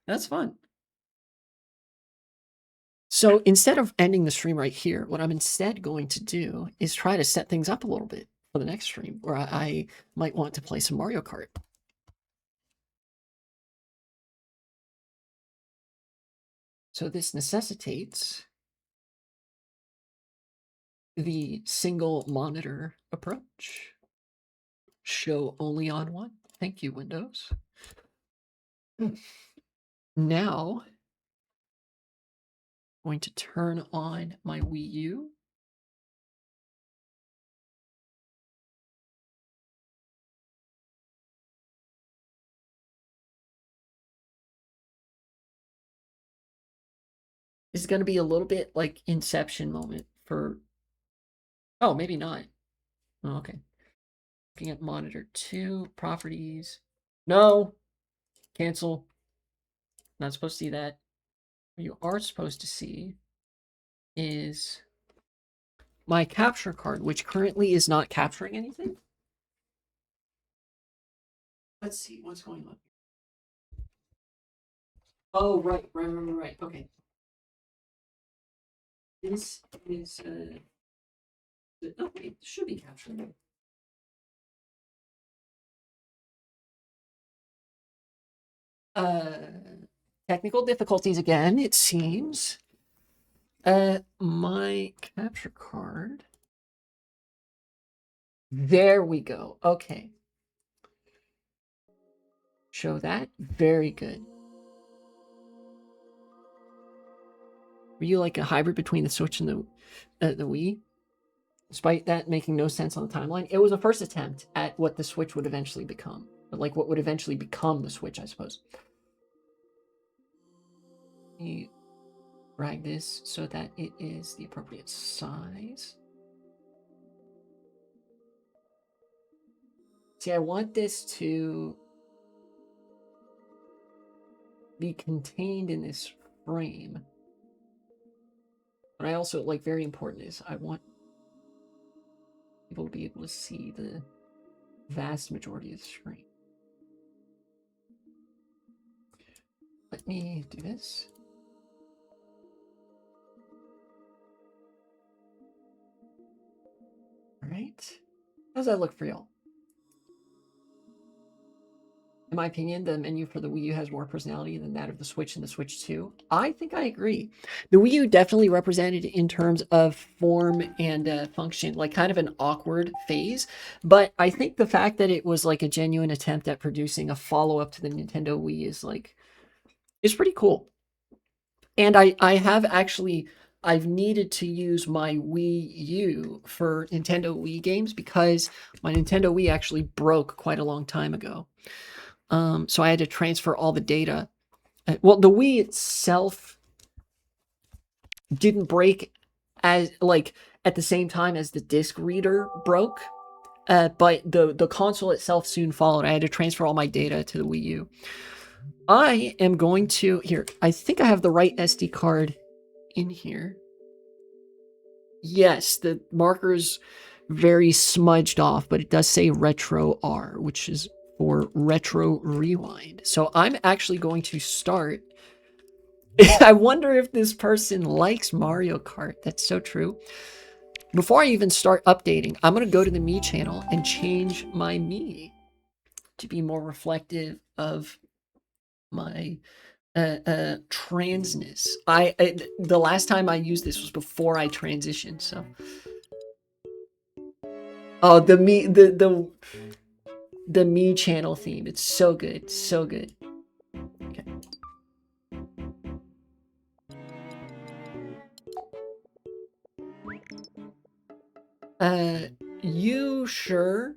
That's fun. So instead of ending the stream right here, what I'm instead going to do is try to set things up a little bit for the next stream where I might want to play some Mario Kart. So this necessitates the single monitor approach. Show only on one. Thank you, Windows. Now, I'm going to turn on my Wii U. This is going to be a little bit like Inception moment for... Oh, maybe not. Oh, okay. Looking at monitor 2, properties. No! Cancel. Not supposed to see that. What you are supposed to see is my capture card, which currently is not capturing anything. Let's see what's going on. Oh, right. Okay. This is, oh, wait, this should be capturing. Technical difficulties again, it seems. My capture card. There we go. Okay. Show that. Very good. Were you like a hybrid between the Switch and the Wii? Despite that making no sense on the timeline, it was a first attempt at what the Switch would eventually become. But like what would eventually become the Switch, I suppose. You drag this so that it is the appropriate size. See, I want this to be contained in this frame. But I also, like, very important is I want people to be able to see the vast majority of the screen. Let me do this. All right. How's that look for y'all? In my opinion, the menu for the Wii U has more personality than that of the Switch and the Switch 2. I think I agree. The Wii U definitely represented in terms of form and function, like kind of an awkward phase. But I think the fact that it was like a genuine attempt at producing a follow-up to the Nintendo Wii is pretty cool. And I have actually, I've needed to use my Wii U for Nintendo Wii games because my Nintendo Wii actually broke quite a long time ago. So I had to transfer all the data. Well, the Wii itself didn't break as like at the same time as the disc reader broke, but the console itself soon followed. I had to transfer all my data to the Wii U. I am going to here. I think I have the right SD card in here. Yes, the marker's very smudged off, but it does say Retro R, which is for Retro Rewind. So I'm actually going to start. I wonder if this person likes Mario Kart. That's so true. Before I even start updating, I'm going to go to the Mii channel and change my Mii to be more reflective of my transness. The last time I used this was before I transitioned, so. Oh, the Mii channel theme. It's so good. So good. Okay. You sure?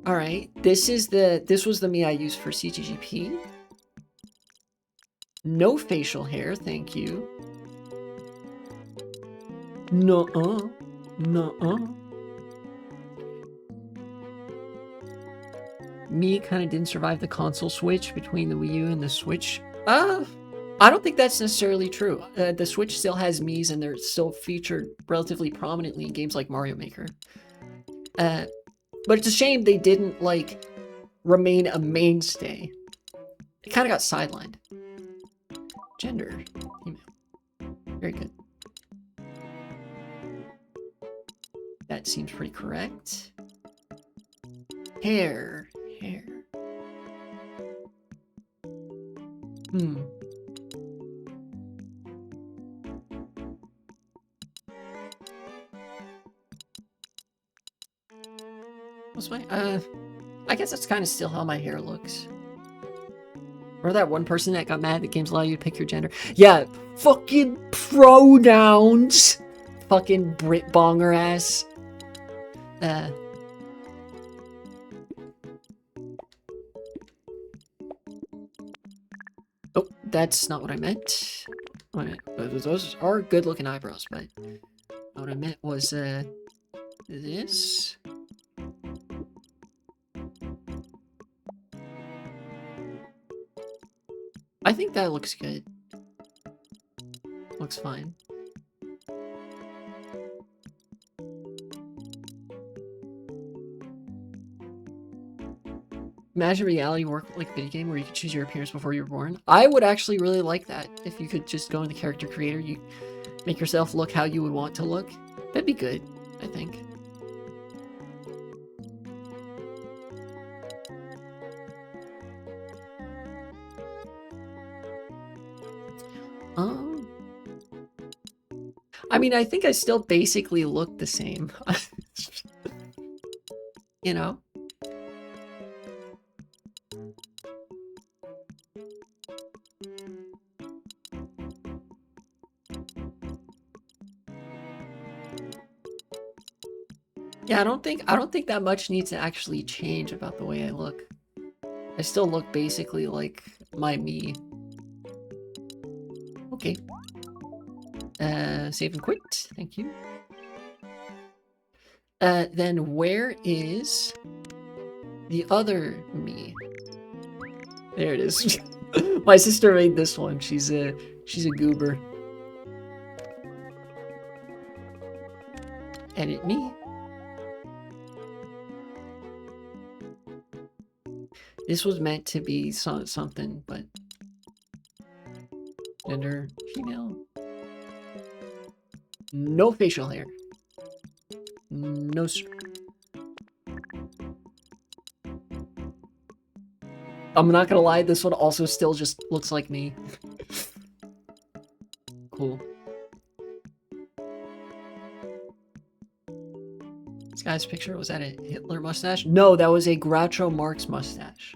All right. This was the Mii I used for CTGP. No facial hair, thank you. Nuh-uh. Nuh-uh. Mii kind of didn't survive the console switch between the Wii U and the Switch. I don't think that's necessarily true. The Switch still has Miis and they're still featured relatively prominently in games like Mario Maker. But it's a shame they didn't, like, remain a mainstay. It kind of got sidelined. Gender. Female. Very good. That seems pretty correct. Hair. What's my, I guess that's kind of still how my hair looks. Or that one person that got mad that games allow you to pick your gender. Yeah, fucking pronouns. Fucking Brit bonger ass. Oh, that's not what I meant. Those are good looking eyebrows, but what I meant was, this. I think that looks good. Looks fine. Imagine reality work like a video game where you could choose your appearance before you were born. I would actually really like that. If you could just go in the character creator, you make yourself look how you would want to look. That'd be good, I think. I mean, I think I still basically look the same. You know? Yeah, I don't think that much needs to actually change about the way I look. I still look basically like my me. Okay. Save and quit. Thank you. Then where is the other me? There it is. My sister made this one. She's a goober. Edit me. This was meant to be something, but gender female. No facial hair. No, sir. I'm not gonna lie, this one also still just looks like me. Cool. This guy's picture, was that a Hitler mustache? No, that was a Groucho Marx mustache.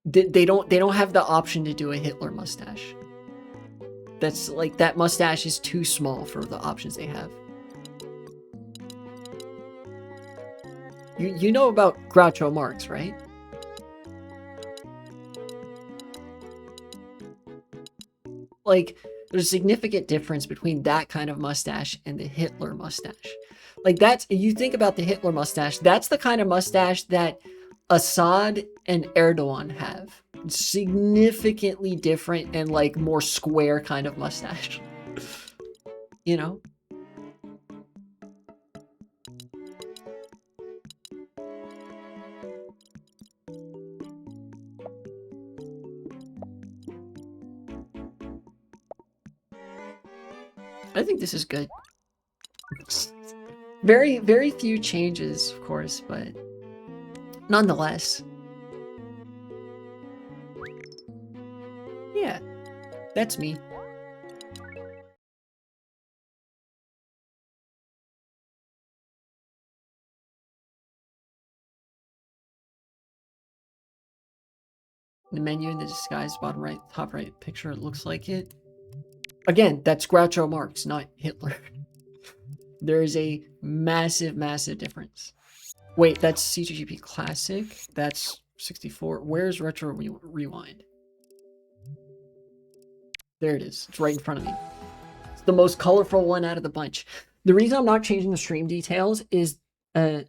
They don't have the option to do a Hitler mustache. That's like, that mustache is too small for the options they have. You know about Groucho Marx, right? Like, there's a significant difference between that kind of mustache and the Hitler mustache. Like, that's, you think about the Hitler mustache, that's the kind of mustache that Assad and Erdogan have. Significantly different and like more square kind of mustache. You know? I think this is good. Very, very few changes, of course, but nonetheless. Yeah, that's me. The menu in the disguise, bottom right, top right picture, it looks like it. Again, that's Groucho Marx, not Hitler. There is a massive, massive difference. Wait, that's CGP Classic. That's 64. Where's Retro Rewind? There it is. It's right in front of me. It's the most colorful one out of the bunch. The reason I'm not changing the stream details is meant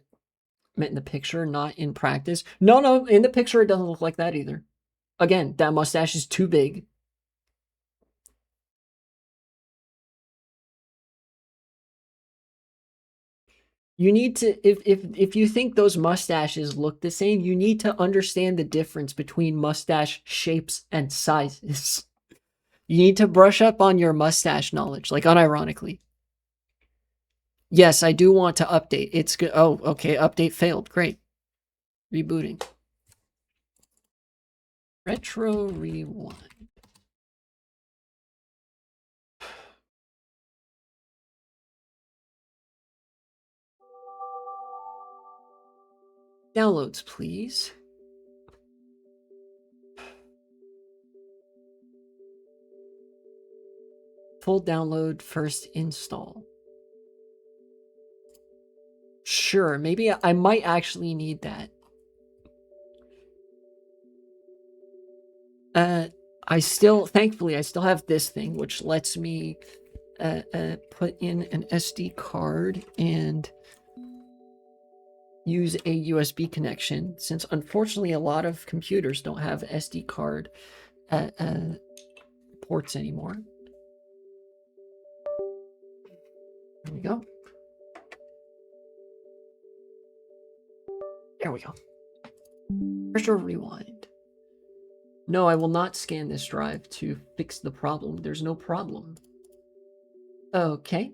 in the picture, not in practice. No, in the picture it doesn't look like that either. Again, that mustache is too big. You need to, if you think those mustaches look the same, you need to understand the difference between mustache shapes and sizes. You need to brush up on your mustache knowledge, like unironically. Yes, I do want to update. It's good. Oh, okay. Update failed. Great. Rebooting. Retro rewind. Downloads, please. Full download, first install. Sure, maybe I might actually need that. Thankfully, I still have this thing, which lets me put in an SD card and use a USB connection, since unfortunately a lot of computers don't have SD card ports anymore. There we go. There we go. Retro rewind. No, I will not scan this drive to fix the problem. There's no problem. Okay.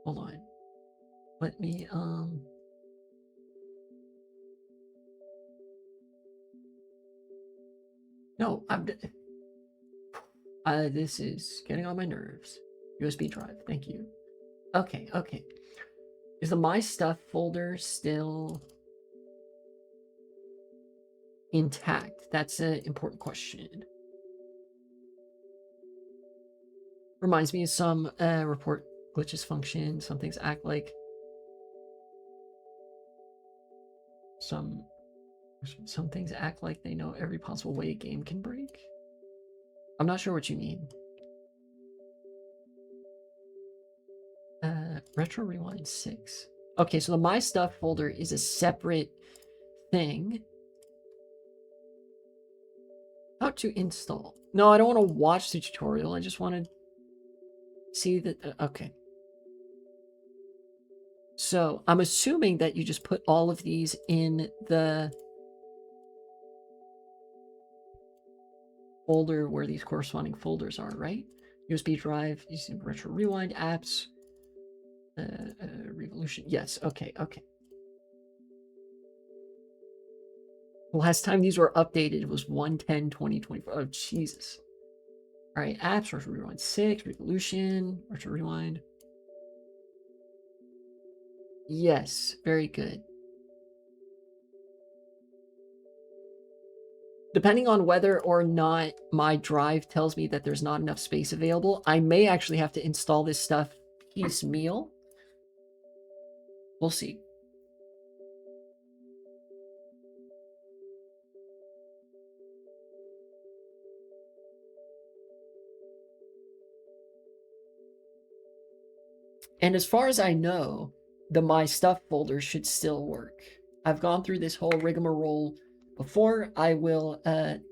Hold on. Let me, no, this is getting on my nerves. USB drive, thank you. Okay. Is the My Stuff folder still intact? That's an important question. Reminds me of some report glitches function. Some things act like some things act like they know every possible way a game can break. I'm not sure what you mean. Retro Rewind 6. Okay, so the My Stuff folder is a separate thing. How to install? No, I don't want to watch the tutorial. I just want to see that. Okay. So I'm assuming that you just put all of these in the folder where these corresponding folders are, right? USB drive, using Retro Rewind apps, Revolution. Yes. Okay. The last time these were updated was 1/10/2024. Oh, Jesus. All right, apps, Retro Rewind 6, Revolution, Retro Rewind. Yes, very good. Depending on whether or not my drive tells me that there's not enough space available, I may actually have to install this stuff piecemeal. We'll see. And as far as I know, the My Stuff folder should still work. I've gone through this whole rigmarole before. I will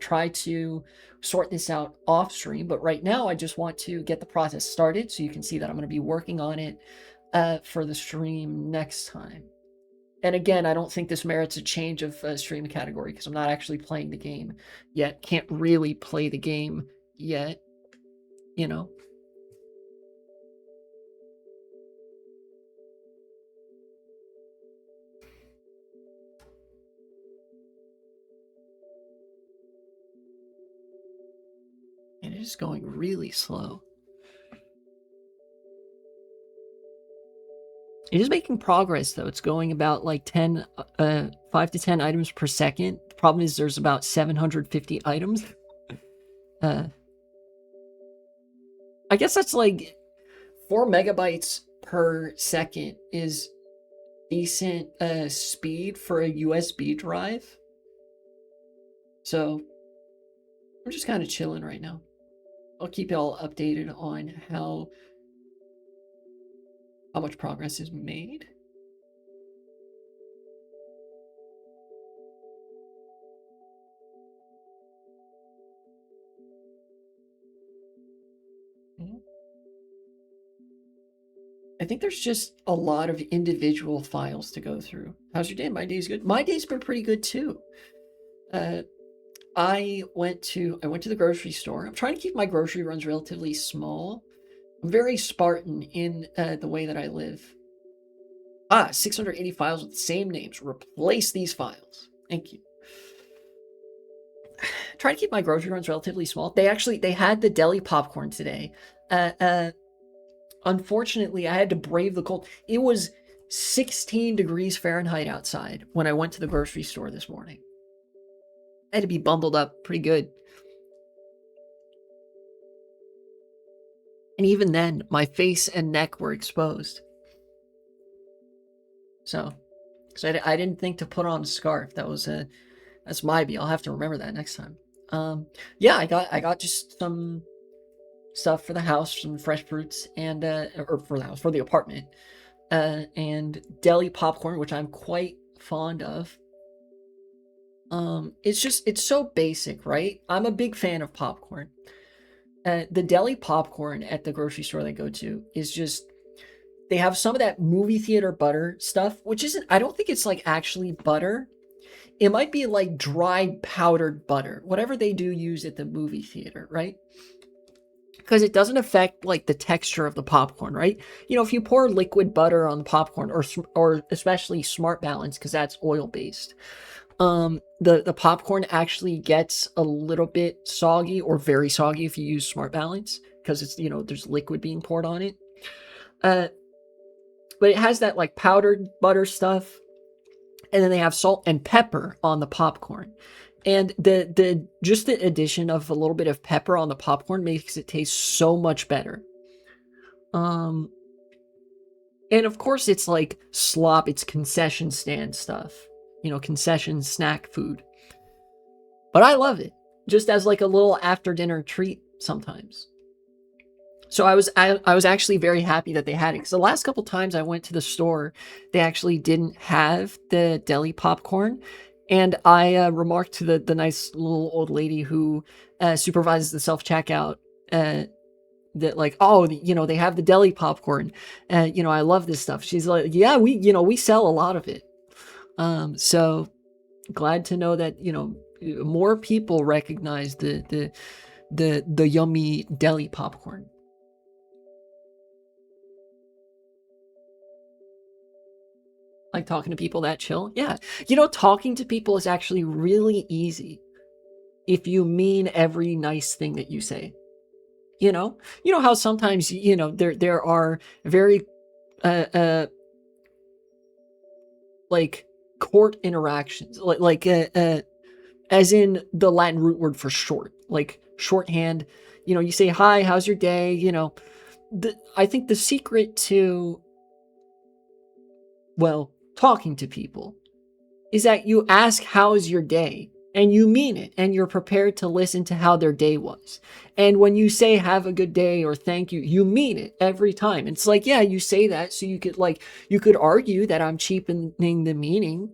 try to sort this out off stream, but right now I just want to get the process started so you can see that I'm going to be working on it for the stream next time. And again, I don't think this merits a change of stream category because I'm not actually playing the game yet. Can't really play the game yet, you know. And it is going really slow. It is making progress, though. It's going about like 5 to 10 items per second. The problem is there's about 750 items. I guess that's like 4 megabytes per second is decent speed for a USB drive. So I'm just kind of chilling right now. I'll keep y'all updated on how much progress is made. I think there's just a lot of individual files to go through. How's your day? My day's good. My day's been pretty good too. I went to the grocery store. I'm trying to keep my grocery runs relatively small. I'm very Spartan in the way that I live. 680 files with the same names. Replace these files. Thank you. Try to keep my grocery runs relatively small. They had the deli popcorn today. Unfortunately, I had to brave the cold. It was 16 degrees Fahrenheit outside when I went to the grocery store this morning. I had to be bundled up pretty good. And even then, my face and neck were exposed. So I didn't think to put on a scarf. That's my B. I'll have to remember that next time. Yeah, I got just some stuff for the house, some fresh fruits, and or for the house, for the apartment, and deli popcorn, which I'm quite fond of. It's so basic, right? I'm a big fan of popcorn. The deli popcorn at the grocery store that I go to is just, they have some of that movie theater butter stuff, which isn't, I don't think it's like actually butter. It might be like dried powdered butter, whatever they do use at the movie theater, right? Because it doesn't affect like the texture of the popcorn, right? You know, if you pour liquid butter on the popcorn, or especially Smart Balance, because that's oil based, the popcorn actually gets a little bit soggy or very soggy if you use Smart Balance, because it's, you know, there's liquid being poured on it. But it has that like powdered butter stuff, and then they have salt and pepper on the popcorn. And the just the addition of a little bit of pepper on the popcorn makes it taste so much better. And of course it's like slop, it's concession stand stuff. You know, concession snack food. But I love it. Just as like a little after dinner treat sometimes. So I was actually very happy that they had it, because the last couple times I went to the store, they actually didn't have the deli popcorn. And I remarked to the nice little old lady who supervises the self-checkout that like, oh, you know, they have the deli popcorn. You know, I love this stuff. She's like, yeah, we sell a lot of it. So glad to know that, you know, more people recognize the yummy deli popcorn. Like talking to people that chill? Yeah. You know, talking to people is actually really easy if you mean every nice thing that you say. You know how sometimes, you know, there are very like court interactions, like as in the Latin root word for short, like shorthand. You know, you say, hi, how's your day? You know, I think the secret to, well, talking to people is that you ask, how's your day? And you mean it, and you're prepared to listen to how their day was. And when you say have a good day or thank you, you mean it every time. It's like, yeah, you say that so you could argue that I'm cheapening the meaning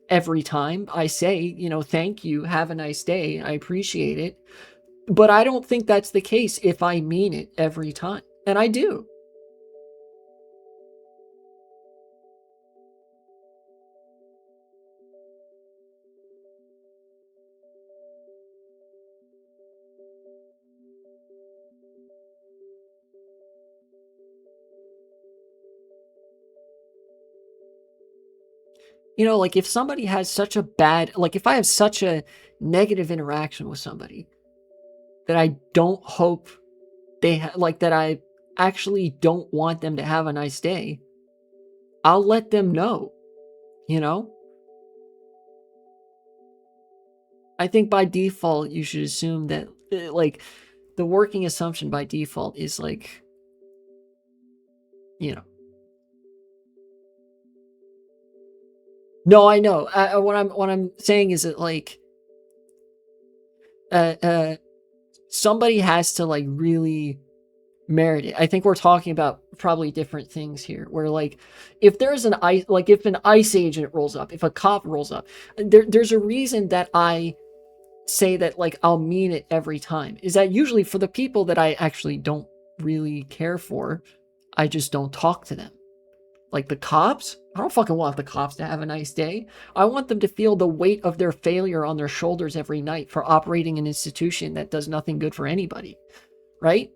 every time I say, you know, thank you, have a nice day, I appreciate it. But I don't think that's the case if I mean it every time. And I do. You know, like if somebody has such a bad, like if I have such a negative interaction with somebody that I don't hope like that I actually don't want them to have a nice day, I'll let them know, you know? I think by default, you should assume that, like, the working assumption by default is like, you know. No, I know. What I'm saying is that like, somebody has to like really merit it. I think we're talking about probably different things here. Where like, if there's an if an ICE agent rolls up, if a cop rolls up, there's a reason that I say that like I'll mean it every time. Is that usually for the people that I actually don't really care for, I just don't talk to them. Like the cops, I don't fucking want the cops to have a nice day. I want them to feel the weight of their failure on their shoulders every night for operating an institution that does nothing good for anybody, right?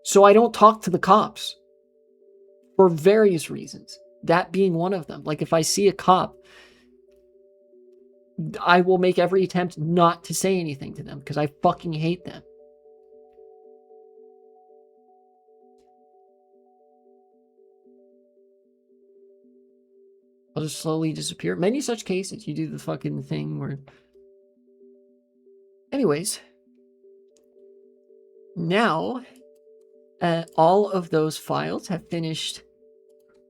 So I don't talk to the cops. for various reasons. That being one of them. Like if I see a cop, I will make every attempt not to say anything to them because I fucking hate them. I'll just slowly disappear. Many such cases, you do the fucking thing where... Anyways. Now, all of those files have finished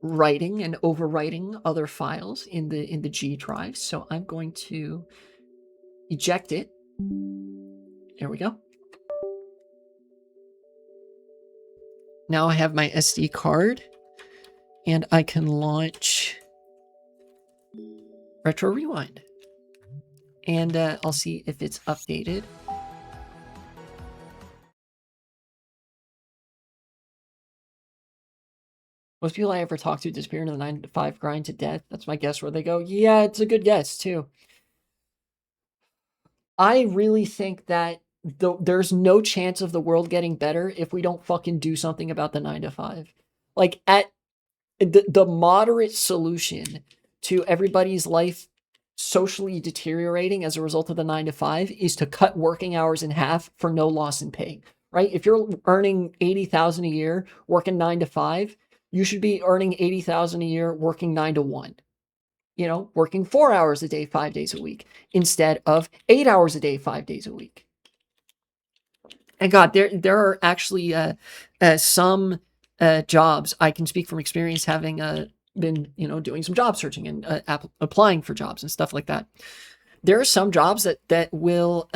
writing and overwriting other files in the G drive. So I'm going to eject it. There we go. Now I have my SD card and I can launch Retro Rewind. And I'll see if it's updated. Most people I ever talk to disappear into the 9 to 5 grind to death. That's my guess where they go. Yeah, it's a good guess too. I really think that there's no chance of the world getting better if we don't fucking do something about the 9 to 5. Like at the moderate solution to everybody's life socially deteriorating as a result of the 9 to 5 is to cut working hours in half for no loss in pay, right? If you're earning 80,000 a year working 9 to 5, you should be earning 80,000 a year working 9 to 1. You know, working 4 hours a day, 5 days a week, instead of 8 hours a day, 5 days a week. And God, there are actually some jobs, I can speak from experience having been, doing some job searching and applying for jobs and stuff like that. There are some jobs that will,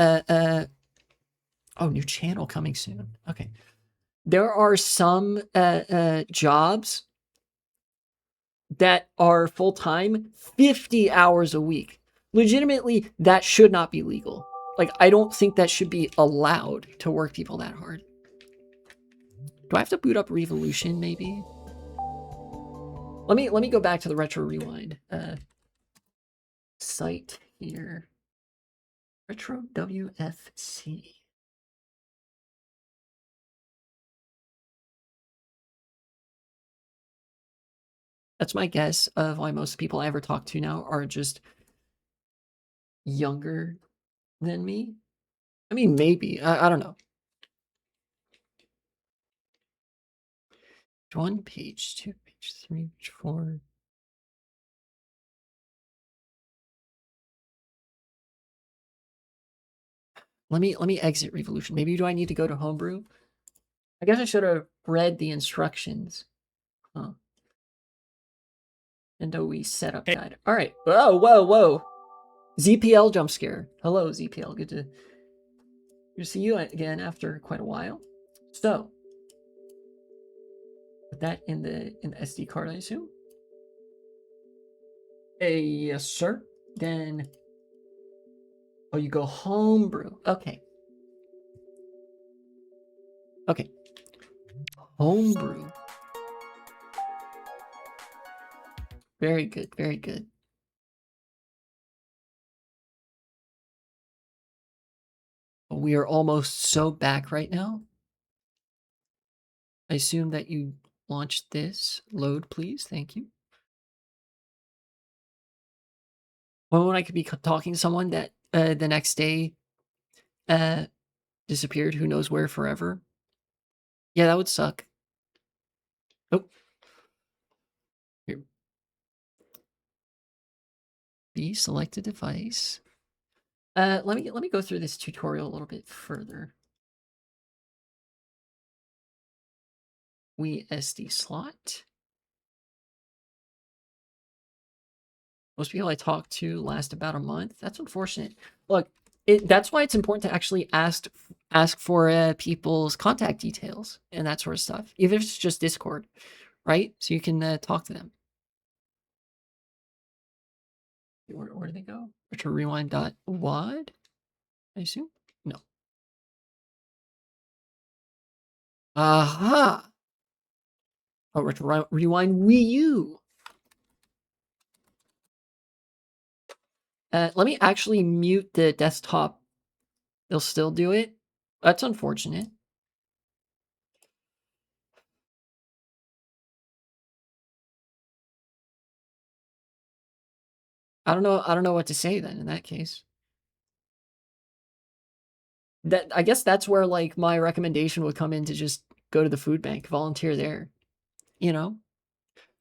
new channel coming soon. Okay. There are some jobs that are full-time, 50 hours a week. Legitimately, that should not be legal. Like, I don't think that should be allowed to work people that hard. Do I have to boot up Revolution, maybe? Let me go back to the Retro Rewind site here. Retro WFC. That's my guess of why most people I ever talk to now are just younger than me. I mean, maybe. I don't know. Page 1, page 2, page 3, page 4. Let me exit Revolution. Maybe do I need to go to Homebrew? I guess I should have read the instructions. Huh. And we setup guide. All right. Whoa. ZPL jump scare. Hello, ZPL. Good to see you again after quite a while. So, put that in the SD card, I assume. Yes, sir. Then, you go Homebrew. Okay. Homebrew. Very good. Very good. We are almost so back right now. I assume that you launched this. Load, please. Thank you. When I could be talking to someone that the next day disappeared, who knows where forever? Yeah, that would suck. Oh. Here. B, select a device. Let me go through this tutorial a little bit further. We SD slot. Most people I talk to last about a month. That's unfortunate. Look, that's why it's important to actually ask for people's contact details and that sort of stuff, even if it's just Discord, right? So you can talk to them. Where do they go? Retro rewind.wad, I assume? No. Aha! Oh, Retro rewind Wii U. Let me actually mute the desktop. They'll still do it. That's unfortunate. I don't know what to say then in that case. That I guess that's where like my recommendation would come in, to just go to the food bank, volunteer there. You know,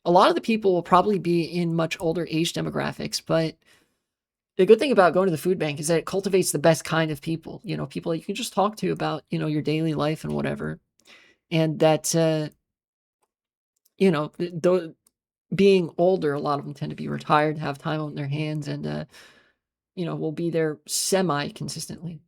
a lot of the people will probably be in much older age demographics, but the good thing about going to the food bank is that it cultivates the best kind of people. You know, people that you can just talk to about, you know, your daily life and whatever. And that, you know, being older, a lot of them tend to be retired, have time on their hands, and, you know, will be there semi consistently.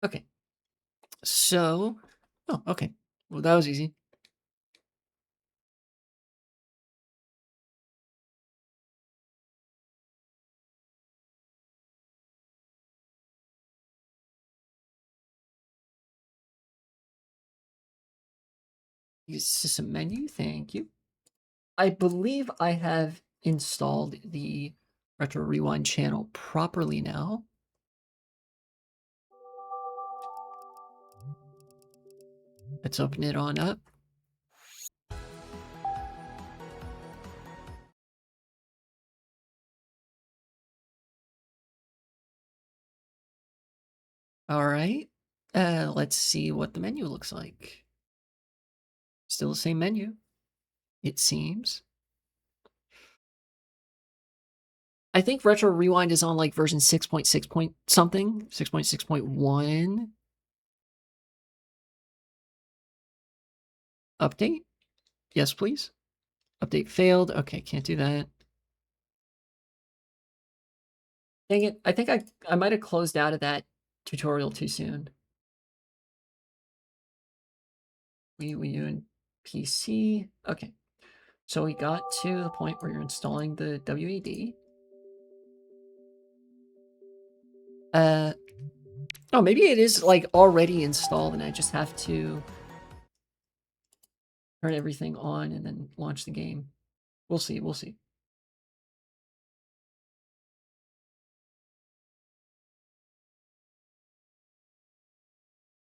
Okay. So, oh, okay. Well, that was easy. System menu, thank you. I believe I have installed the Retro Rewind channel properly now. Let's open it on up. All right. Let's see what the menu looks like. Still the same menu, it seems. I think Retro Rewind is on like version 6.6 point something, 6.6.1. Update? Yes, please. Update failed. Okay, can't do that. Dang it. I think I might have closed out of that tutorial too soon. Wii U and PC. Okay. So we got to the point where you're installing the WAD. Oh, maybe it is like already installed and I just have to turn everything on and then launch the game. We'll see, we'll see.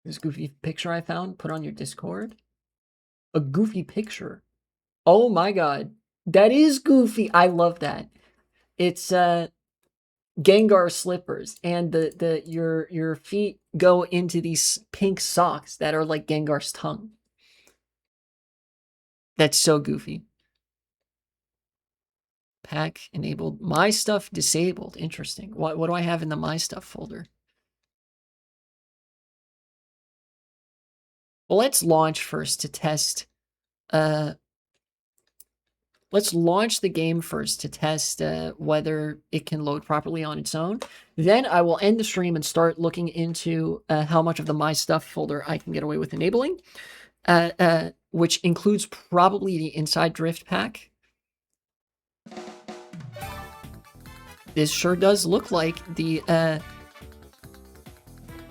This goofy picture I found, put on your Discord. A goofy picture. Oh my god. That is goofy. I love that. It's Gengar slippers, and your feet go into these pink socks that are like Gengar's tongue. That's so goofy. Pack enabled. My stuff disabled. Interesting. What do I have in the my stuff folder? Well, let's launch first to test. Let's launch the game first to test whether it can load properly on its own. Then I will end the stream and start looking into how much of the My Stuff folder I can get away with enabling, which includes probably the Inside Drift pack. This sure does look like the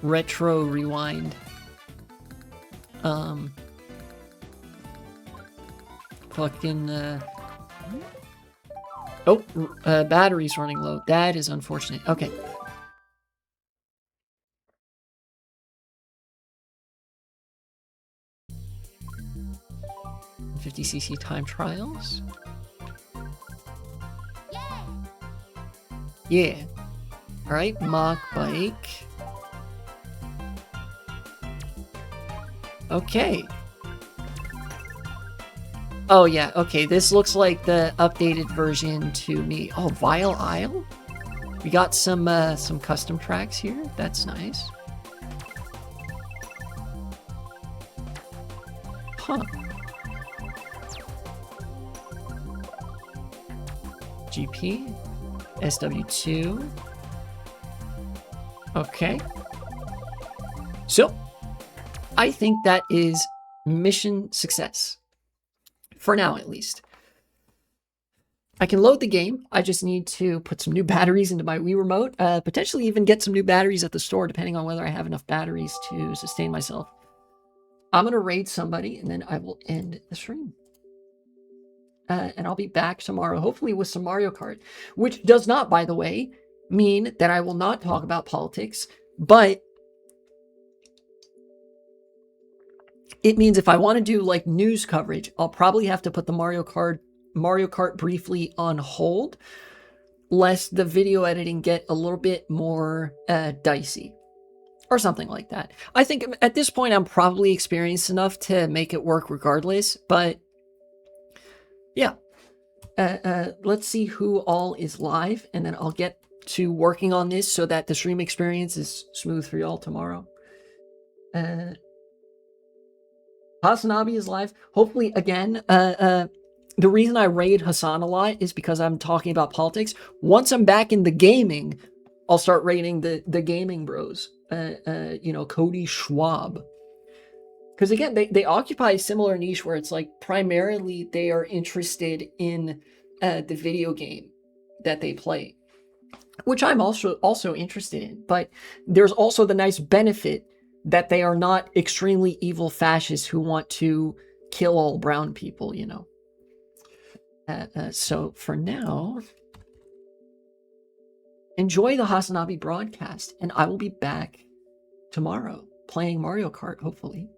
Retro Rewind. Fucking battery's running low. That is unfortunate. Okay. Yay! 50cc time trials. Yeah. All right, mock bike. Okay. Oh yeah, okay, this looks like the updated version to me. Oh, Vile Isle? We got some custom tracks here. That's nice. Huh. GP. SW2. Okay. So, I think that is mission success. For now, at least. I can load the game. I just need to put some new batteries into my Wii Remote, potentially even get some new batteries at the store, depending on whether I have enough batteries to sustain myself. I'm going to raid somebody, and then I will end the stream. And I'll be back tomorrow, hopefully with some Mario Kart, which does not, by the way, mean that I will not talk about politics, but it means if I want to do like news coverage, I'll probably have to put the Mario Kart briefly on hold, lest the video editing get a little bit more dicey or something like that. I think at this point I'm probably experienced enough to make it work regardless, but yeah. Let's see who all is live, and then I'll get to working on this so that the stream experience is smooth for y'all tomorrow. Hasanabi is live. Hopefully, again, the reason I raid Hassan a lot is because I'm talking about politics. Once I'm back in the gaming, I'll start raiding the gaming bros. Cody Schwab. Because again, they occupy a similar niche where it's like primarily they are interested in the video game that they play, which I'm also interested in. But there's also the nice benefit that they are not extremely evil fascists who want to kill all brown people, you know. So for now, enjoy the Hasanabi broadcast, and I will be back tomorrow playing Mario Kart, hopefully.